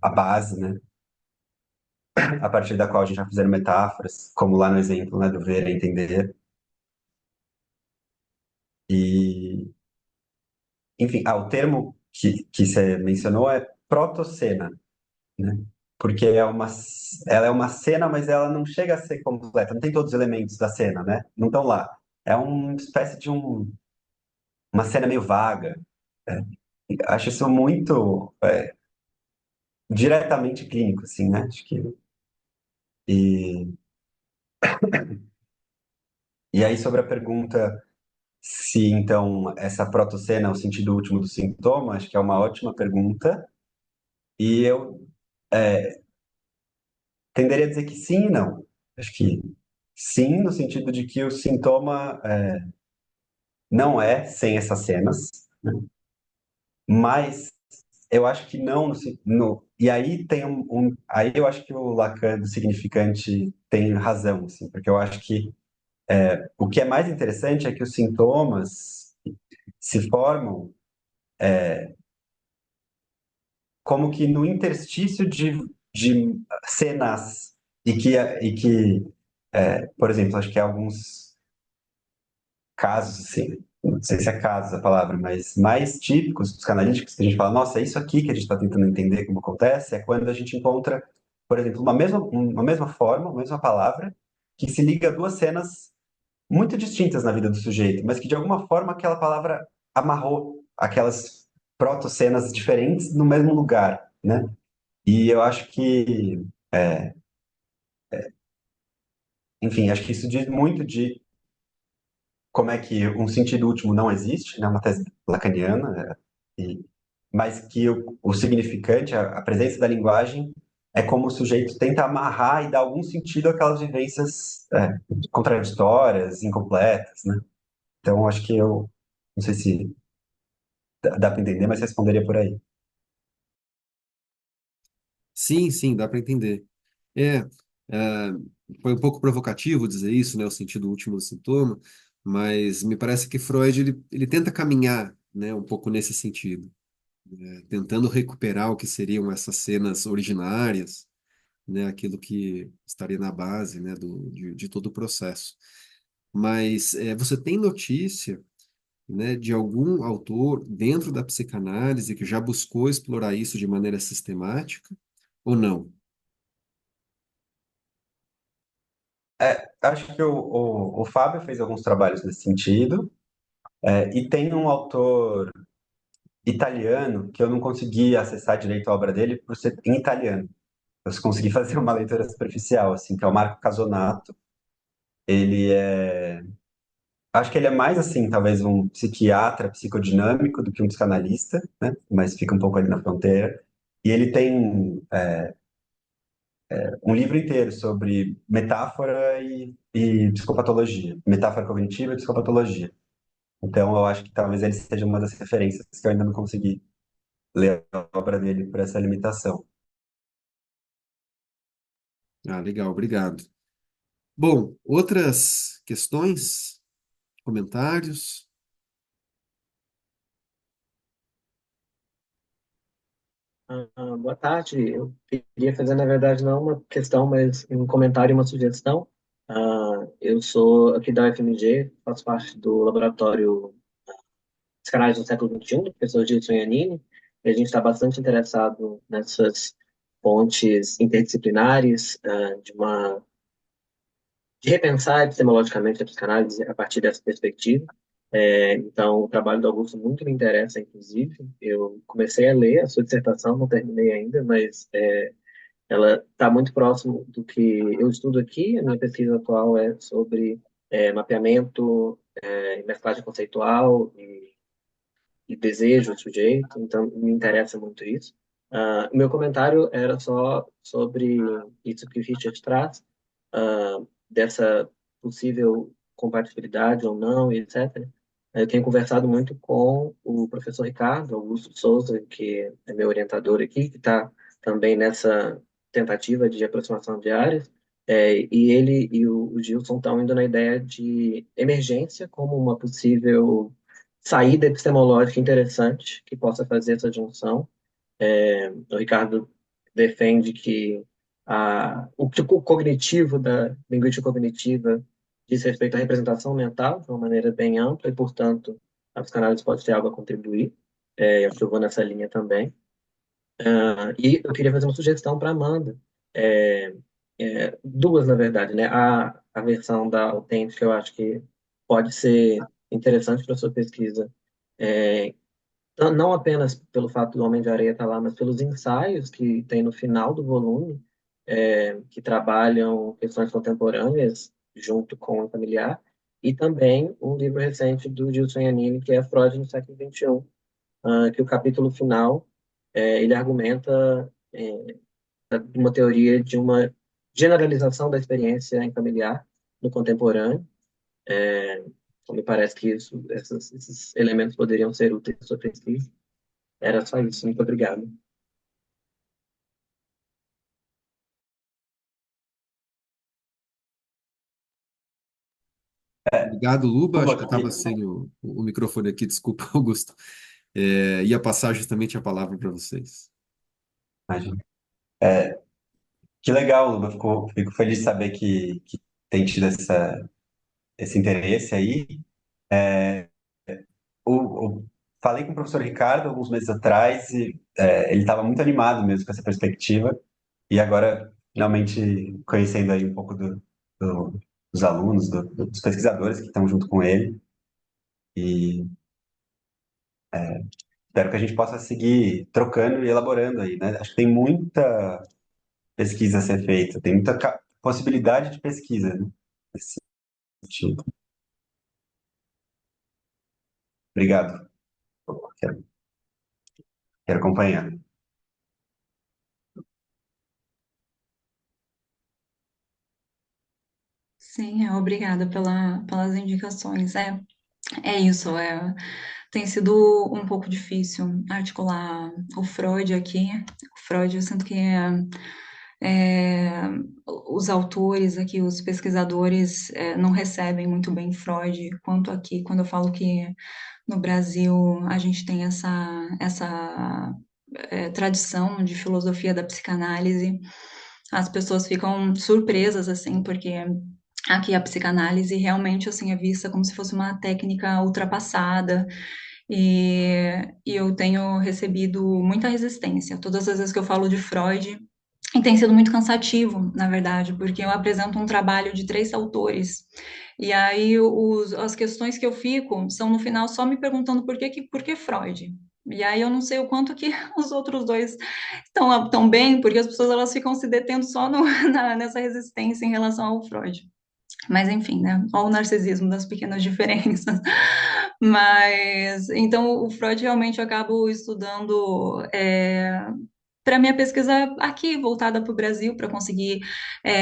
a base, né, a partir da qual a gente vai fazendo metáforas, como lá no exemplo, né, do ver e entender. E, enfim, o termo que você mencionou é protocena, né? Porque ela é uma cena, mas ela não chega a ser completa, não tem todos os elementos da cena, né? Não estão lá. É uma espécie de uma cena meio vaga. É. Acho isso muito diretamente clínico, assim, né? Acho que, e, e aí, sobre a pergunta se, então, essa protocena é o sentido último do sintoma, acho que é uma ótima pergunta. E eu tenderia a dizer que sim e não. Acho que sim, no sentido de que o sintoma não é sem essas cenas, né? Mas eu acho que não e aí tem aí eu acho que o Lacan do significante tem razão, assim, porque eu acho que o que é mais interessante é que os sintomas se formam como que no interstício de cenas por exemplo, acho que alguns casos, assim, não sei se é casos a palavra, mas mais típicos psicanalíticos, que a gente fala, nossa, é isso aqui que a gente está tentando entender como acontece, é quando a gente encontra, por exemplo, uma mesma forma, uma mesma palavra, que se liga a duas cenas muito distintas na vida do sujeito, mas que de alguma forma aquela palavra amarrou aquelas proto-cenas diferentes no mesmo lugar, né? E eu acho que, enfim, acho que isso diz muito de como é que um sentido último não existe, né? Uma tese lacaniana, mas que o significante, a presença da linguagem, é como o sujeito tenta amarrar e dar algum sentido àquelas vivências contraditórias, incompletas, né? Então, acho que eu, não sei se dá para entender, mas responderia por aí. Sim, sim, dá para entender. É, é, foi um pouco provocativo dizer isso, né, o sentido último do sintoma, mas me parece que Freud ele tenta caminhar, né, um pouco nesse sentido, tentando recuperar o que seriam essas cenas originárias, né, aquilo que estaria na base, né, de todo o processo. Mas você tem notícia, né, de algum autor dentro da psicanálise que já buscou explorar isso de maneira sistemática ou não? Acho que o Fábio fez alguns trabalhos nesse sentido, e tem um autor italiano que eu não consegui acessar direito a obra dele por ser em italiano. Eu consegui fazer uma leitura superficial, assim, que é o Marco Casonato. Ele é, acho que ele é mais assim, talvez um psiquiatra psicodinâmico do que um psicanalista, né? Mas fica um pouco ali na fronteira. E ele tem um livro inteiro sobre metáfora e psicopatologia, metáfora cognitiva e psicopatologia. Então, eu acho que talvez ele seja uma das referências que eu ainda não consegui ler a obra dele por essa limitação. Ah, legal, obrigado. Bom, outras questões, comentários? Boa tarde. Eu queria fazer, na verdade, não uma questão, mas um comentário e uma sugestão. Eu sou aqui da UFMG, faço parte do laboratório Psicanálise do Século XXI, do professor Gilson Iannini, e a gente está bastante interessado nessas pontes interdisciplinares, de repensar epistemologicamente a psicanálise a partir dessa perspectiva. Então, o trabalho do Augusto muito me interessa, inclusive. Eu comecei a ler a sua dissertação, não terminei ainda, mas ela está muito próximo do que eu estudo aqui. A minha pesquisa atual é sobre mapeamento, mesclagem conceitual e desejo do sujeito, então me interessa muito isso. O meu comentário era só sobre isso que o Richard traz, dessa possível compatibilidade ou não, e etc. Eu tenho conversado muito com o professor Ricardo Augusto Souza, que é meu orientador aqui, que está também nessa tentativa de aproximação de áreas, e ele e o Gilson estão indo na ideia de emergência como uma possível saída epistemológica interessante que possa fazer essa junção. O Ricardo defende que o cognitivo da linguística cognitiva diz respeito à representação mental de uma maneira bem ampla e, portanto, a psicanálise pode ter algo a contribuir. Eu acho que eu vou nessa linha também. E eu queria fazer uma sugestão para a Amanda. É, duas, na verdade, né? A versão da autêntica eu acho que pode ser interessante para a sua pesquisa, é, não apenas pelo fato do Homem de Areia estar lá, mas pelos ensaios que tem no final do volume, que trabalham questões contemporâneas junto com o familiar, e também um livro recente do Gilson Yanini, que é Freud no século XXI, que o capítulo final, ele argumenta uma teoria de uma generalização da experiência em familiar no contemporâneo. Então, me parece que esses elementos poderiam ser úteis para sua pesquisa. Era só isso. Muito obrigado. Obrigado, Luba. Acho que eu Luba, estava sem o microfone aqui, desculpa, Augusto. E a passar justamente a palavra para vocês. imagina. Que legal, Luba. Fico feliz de saber que tem tido esse interesse aí. O, o- Falei com o professor Ricardo alguns meses atrás e ele estava muito animado mesmo com essa perspectiva. E agora, finalmente, conhecendo aí um pouco dos alunos, dos pesquisadores que estão junto com ele. E espero que a gente possa seguir trocando e elaborando aí, né? Acho que tem muita pesquisa a ser feita, tem muita possibilidade de pesquisa, né? Nesse sentido. Obrigado. Quero, quero acompanhar. Sim, obrigada pelas indicações. É isso, tem sido um pouco difícil articular o Freud aqui. O Freud, eu sinto que é, os autores aqui, os pesquisadores, não recebem muito bem Freud, quanto aqui, quando eu falo que no Brasil a gente tem essa tradição de filosofia da psicanálise, as pessoas ficam surpresas, assim, porque aqui a psicanálise realmente, assim, é vista como se fosse uma técnica ultrapassada, e eu tenho recebido muita resistência. Todas as vezes que eu falo de Freud, e tem sido muito cansativo, na verdade, porque eu apresento um trabalho de 3 autores, e aí as questões que eu fico são no final só me perguntando por que Freud? E aí eu não sei o quanto que os outros dois estão bem, porque as pessoas elas ficam se detendo só nessa resistência em relação ao Freud. Mas enfim, né? Olha o narcisismo das pequenas diferenças. Mas então o Freud realmente eu acabo estudando para minha pesquisa aqui, voltada para o Brasil, para conseguir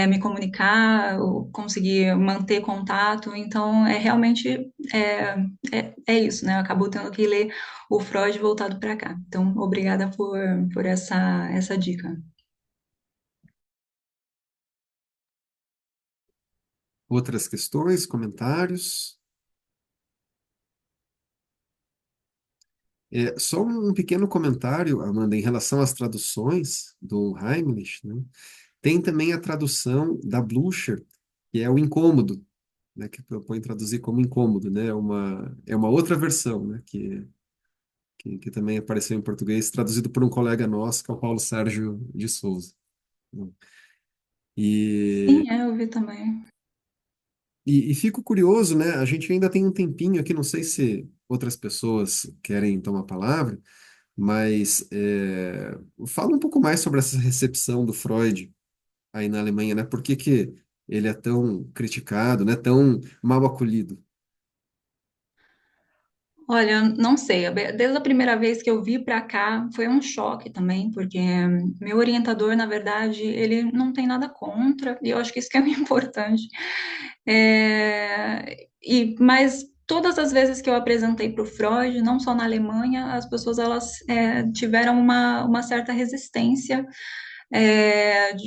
me comunicar, conseguir manter contato. Então, realmente é isso, né? Eu acabo tendo que ler o Freud voltado para cá. Então, obrigada por essa dica. Outras questões, comentários? Só um pequeno comentário, Amanda, em relação às traduções do Heimlich, né? Tem também a tradução da Blücher, que é o incômodo, né? Que propõe traduzir como incômodo, né? É uma outra versão, né? Que também apareceu em português, traduzido por um colega nosso, que é o Paulo Sérgio de Souza. E, Sim, eu vi também. e fico curioso, né? A gente ainda tem um tempinho aqui, não sei se outras pessoas querem tomar a palavra, mas fala um pouco mais sobre essa recepção do Freud aí na Alemanha, né? Por que que ele é tão criticado, né? Tão mal acolhido? Olha, não sei, desde a primeira vez que eu vi para cá foi um choque também, porque meu orientador, na verdade, ele não tem nada contra, e eu acho que isso que é muito importante. Mas todas as vezes que eu apresentei para o Freud, não só na Alemanha, as pessoas elas tiveram uma certa resistência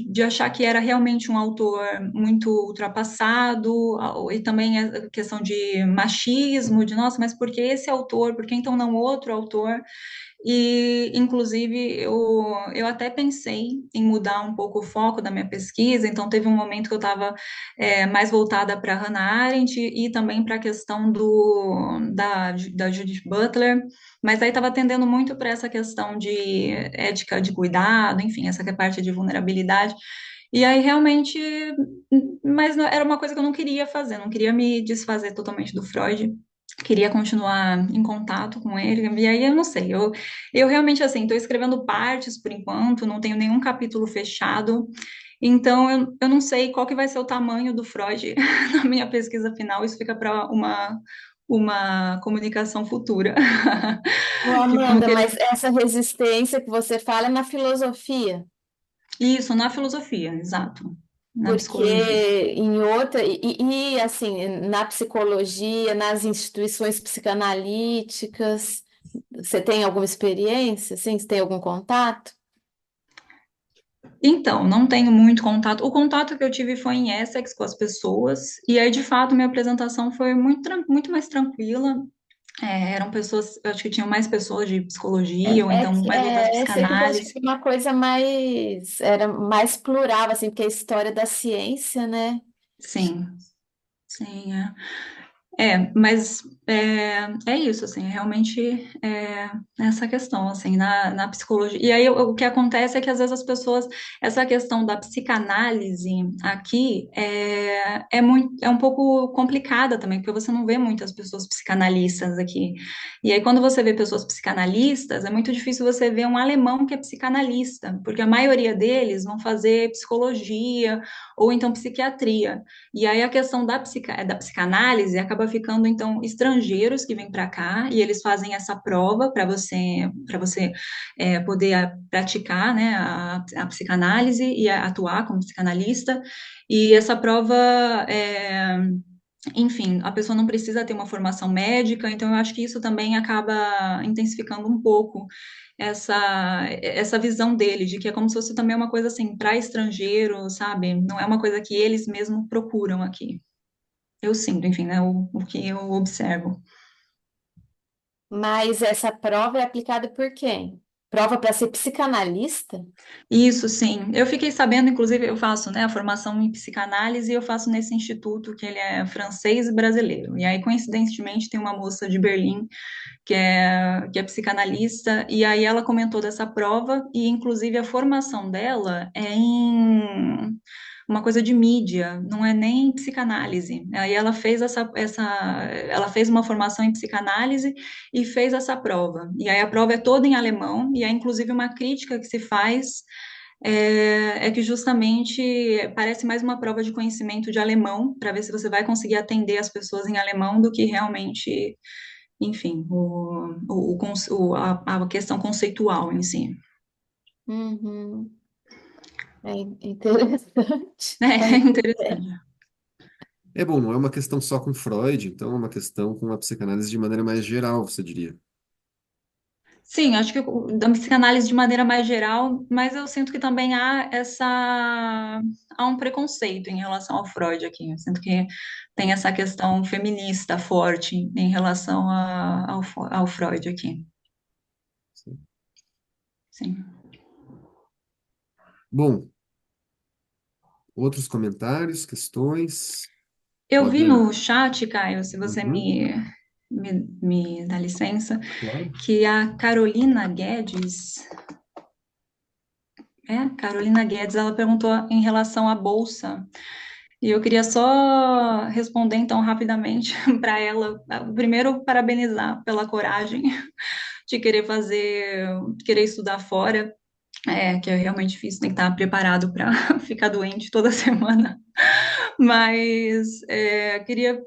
de achar que era realmente um autor muito ultrapassado, e também a questão de machismo, de nossa, mas por que esse autor, por que então não outro autor? E, inclusive, eu até pensei em mudar um pouco o foco da minha pesquisa, então teve um momento que eu estava mais voltada para Hannah Arendt e também para a questão da Judith Butler, mas aí estava atendendo muito para essa questão de ética de cuidado, enfim, essa que é parte de vulnerabilidade. E aí realmente, mas era uma coisa que eu não queria fazer, não queria me desfazer totalmente do Freud, queria continuar em contato com ele. E aí eu não sei, eu realmente assim, estou escrevendo partes por enquanto, não tenho nenhum capítulo fechado. Então, eu não sei qual que vai ser o tamanho do Freud na minha pesquisa final, isso fica para uma comunicação futura. Ô, De como Amanda, que ele... mas essa resistência que você fala é na filosofia, Isso, na filosofia, exato. Na porque psicologia. em outra, assim, na psicologia, nas instituições psicanalíticas, você tem alguma experiência, assim, você tem algum contato? Então, não tenho muito contato. O contato que eu tive foi em Essex com as pessoas, e aí, de fato, minha apresentação foi muito mais tranquila. Eram pessoas, eu acho que tinham mais pessoas de psicologia, ou então mais voltadas para Essa eu acho psicanálise. que é uma coisa mais, era mais plural, assim, porque é a história da ciência, né? Sim, sim, é. Mas é isso, assim, realmente essa questão, assim, na psicologia. E aí o que acontece é que às vezes as pessoas, essa questão da psicanálise aqui é um pouco complicada também, porque você não vê muitas pessoas psicanalistas aqui. E aí quando você vê pessoas psicanalistas, é muito difícil você ver um alemão que é psicanalista, porque a maioria deles vão fazer psicologia ou então psiquiatria. E aí a questão da psicanálise acaba ficando, então, estrangeiros que vêm para cá e eles fazem essa prova para você poder praticar, né, a psicanálise e atuar como psicanalista. E essa prova, enfim, a pessoa não precisa ter uma formação médica, então eu acho que isso também acaba intensificando um pouco essa visão dele, de que é como se fosse também uma coisa assim, para estrangeiro, sabe? Não é uma coisa que eles mesmos procuram aqui. Eu sinto, enfim, né? O que eu observo. Mas essa prova é aplicada por quem? Prova para ser psicanalista? Isso, sim. Eu fiquei sabendo, inclusive, eu faço, né, a formação em psicanálise e eu faço nesse instituto que ele é francês e brasileiro. E aí, coincidentemente, tem uma moça de Berlim que é psicanalista, e aí ela comentou dessa prova, e inclusive a formação dela é em uma coisa de mídia, não é nem psicanálise. Aí ela fez ela fez uma formação em psicanálise e fez essa prova. E aí a prova é toda em alemão, e é inclusive uma crítica que se faz que justamente parece mais uma prova de conhecimento de alemão, para ver se você vai conseguir atender as pessoas em alemão do que realmente, enfim, a questão conceitual em si. Uhum. É interessante. É interessante. É bom, não é uma questão só com Freud, então é uma questão com a psicanálise de maneira mais geral, você diria. Sim, acho que da psicanálise de maneira mais geral, mas eu sinto que também há um preconceito em relação ao Freud aqui. Eu sinto que tem essa questão feminista forte em relação ao Freud aqui. Sim. Bom, outros comentários, questões? Eu vi Podem. no chat, Caio, se você Uhum, me dá licença, claro. que a Carolina Guedes, ela perguntou em relação à bolsa. E eu queria só responder então rapidamente para ela. Primeiro, parabenizar pela coragem de querer estudar fora, que é realmente difícil, tem que estar preparado para ficar doente toda semana. Mas queria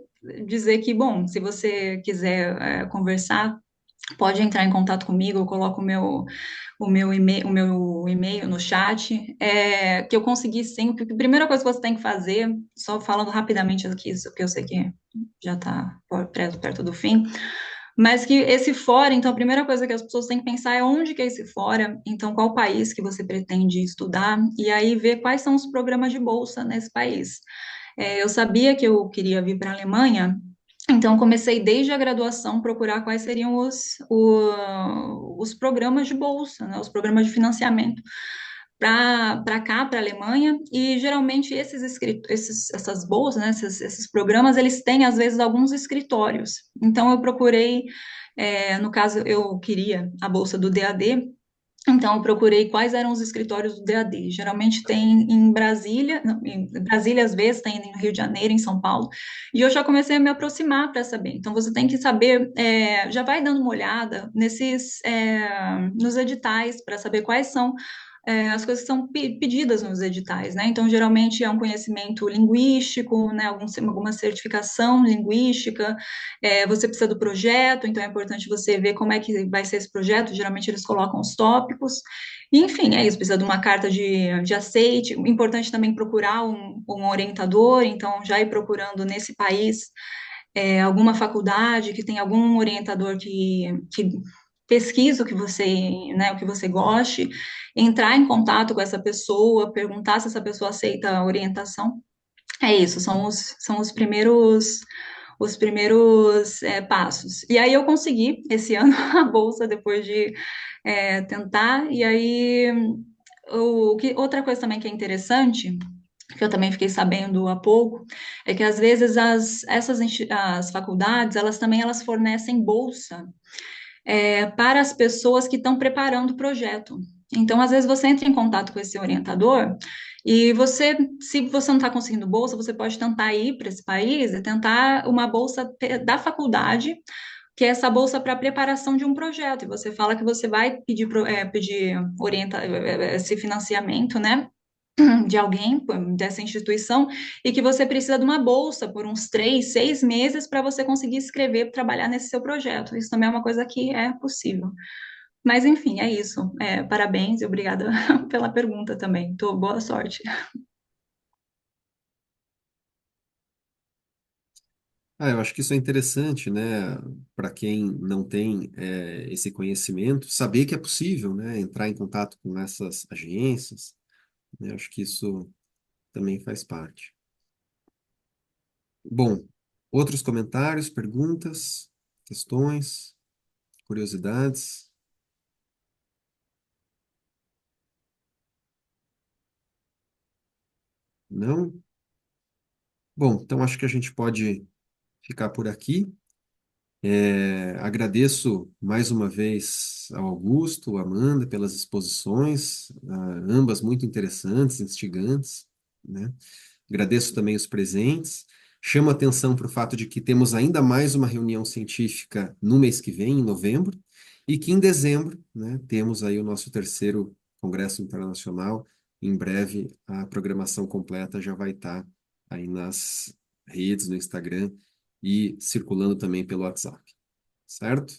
dizer que, bom, se você quiser conversar, pode entrar em contato comigo, eu coloco o meu e-mail no chat, que eu consegui sim, porque a primeira coisa que você tem que fazer, só falando rapidamente aqui, isso que eu sei que já está perto do fim, mas que esse fora, então a primeira coisa que as pessoas têm que pensar é onde que é esse fora, então qual país que você pretende estudar, e aí ver quais são os programas de bolsa nesse país. Eu sabia que eu queria vir para a Alemanha, então comecei desde a graduação procurar quais seriam os programas de bolsa, né, os programas de financiamento para cá, para a Alemanha, e geralmente essas bolsas, né, esses programas, eles têm às vezes alguns escritórios. Então eu procurei, no caso eu queria a bolsa do DAD, então, eu procurei quais eram os escritórios do DAD. Geralmente tem em Brasília, não, em Brasília às vezes, tem no Rio de Janeiro, em São Paulo, e eu já comecei a me aproximar para saber. Então, você tem que saber, já vai dando uma olhada nos editais, para saber quais são as coisas que são pedidas nos editais, né? Então, geralmente é um conhecimento linguístico, né? Alguma certificação linguística, você precisa do projeto, então é importante você ver como é que vai ser esse projeto, geralmente eles colocam os tópicos, e, enfim, é isso, precisa de uma carta de aceite, importante também procurar um orientador, então já ir procurando nesse país alguma faculdade que tem algum orientador que pesquisa o que você, né, o que você goste, entrar em contato com essa pessoa, perguntar se essa pessoa aceita a orientação. É isso, são os primeiros passos. E aí eu consegui esse ano a bolsa depois de tentar. E aí outra coisa também que é interessante, que eu também fiquei sabendo há pouco, é que às vezes as faculdades, elas fornecem bolsa para as pessoas que estão preparando o projeto. Então, às vezes, você entra em contato com esse orientador e se você não está conseguindo bolsa, você pode tentar ir para esse país e tentar uma bolsa da faculdade, que é essa bolsa para preparação de um projeto. E você fala que você vai pedir esse financiamento, né? De alguém dessa instituição e que você precisa de uma bolsa por uns 3, 6 meses para você conseguir escrever, trabalhar nesse seu projeto. Isso também é uma coisa que é possível. Mas, enfim, é isso. Parabéns e obrigada pela pergunta também. Boa sorte. Eu acho que isso é interessante, né? Para quem não tem esse conhecimento, saber que é possível, né? Entrar em contato com essas agências, né? Acho que isso também faz parte. Bom, outros comentários, perguntas, questões, curiosidades? Não? Bom, então acho que a gente pode ficar por aqui. Agradeço mais uma vez ao Augusto, à Amanda, pelas exposições, ambas muito interessantes, instigantes, né? Agradeço também os presentes. Chamo a atenção para o fato de que temos ainda mais uma reunião científica no mês que vem, em novembro, e que em dezembro, né, temos aí o nosso terceiro Congresso Internacional. Em breve, a programação completa já vai estar aí nas redes, no Instagram e circulando também pelo WhatsApp, certo?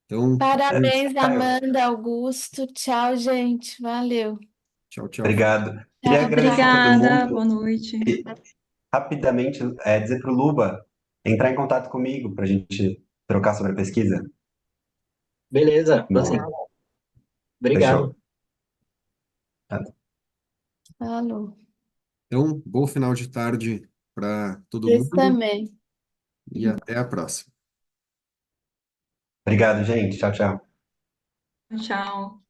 Então, Parabéns, Caio, Amanda, Augusto. Tchau, gente. Valeu. tchau, tchau. obrigado. Queria Tchau, agradecer a tchau. todo Obrigada, boa mundo noite. e rapidamente dizer para o Luba entrar em contato comigo para a gente trocar sobre a pesquisa. Beleza, assim, Bom, obrigado. fechou. Tá. Falou. Então, bom final de tarde para todo Vocês mundo também. e até a próxima. Obrigado, gente. Tchau, tchau. Tchau.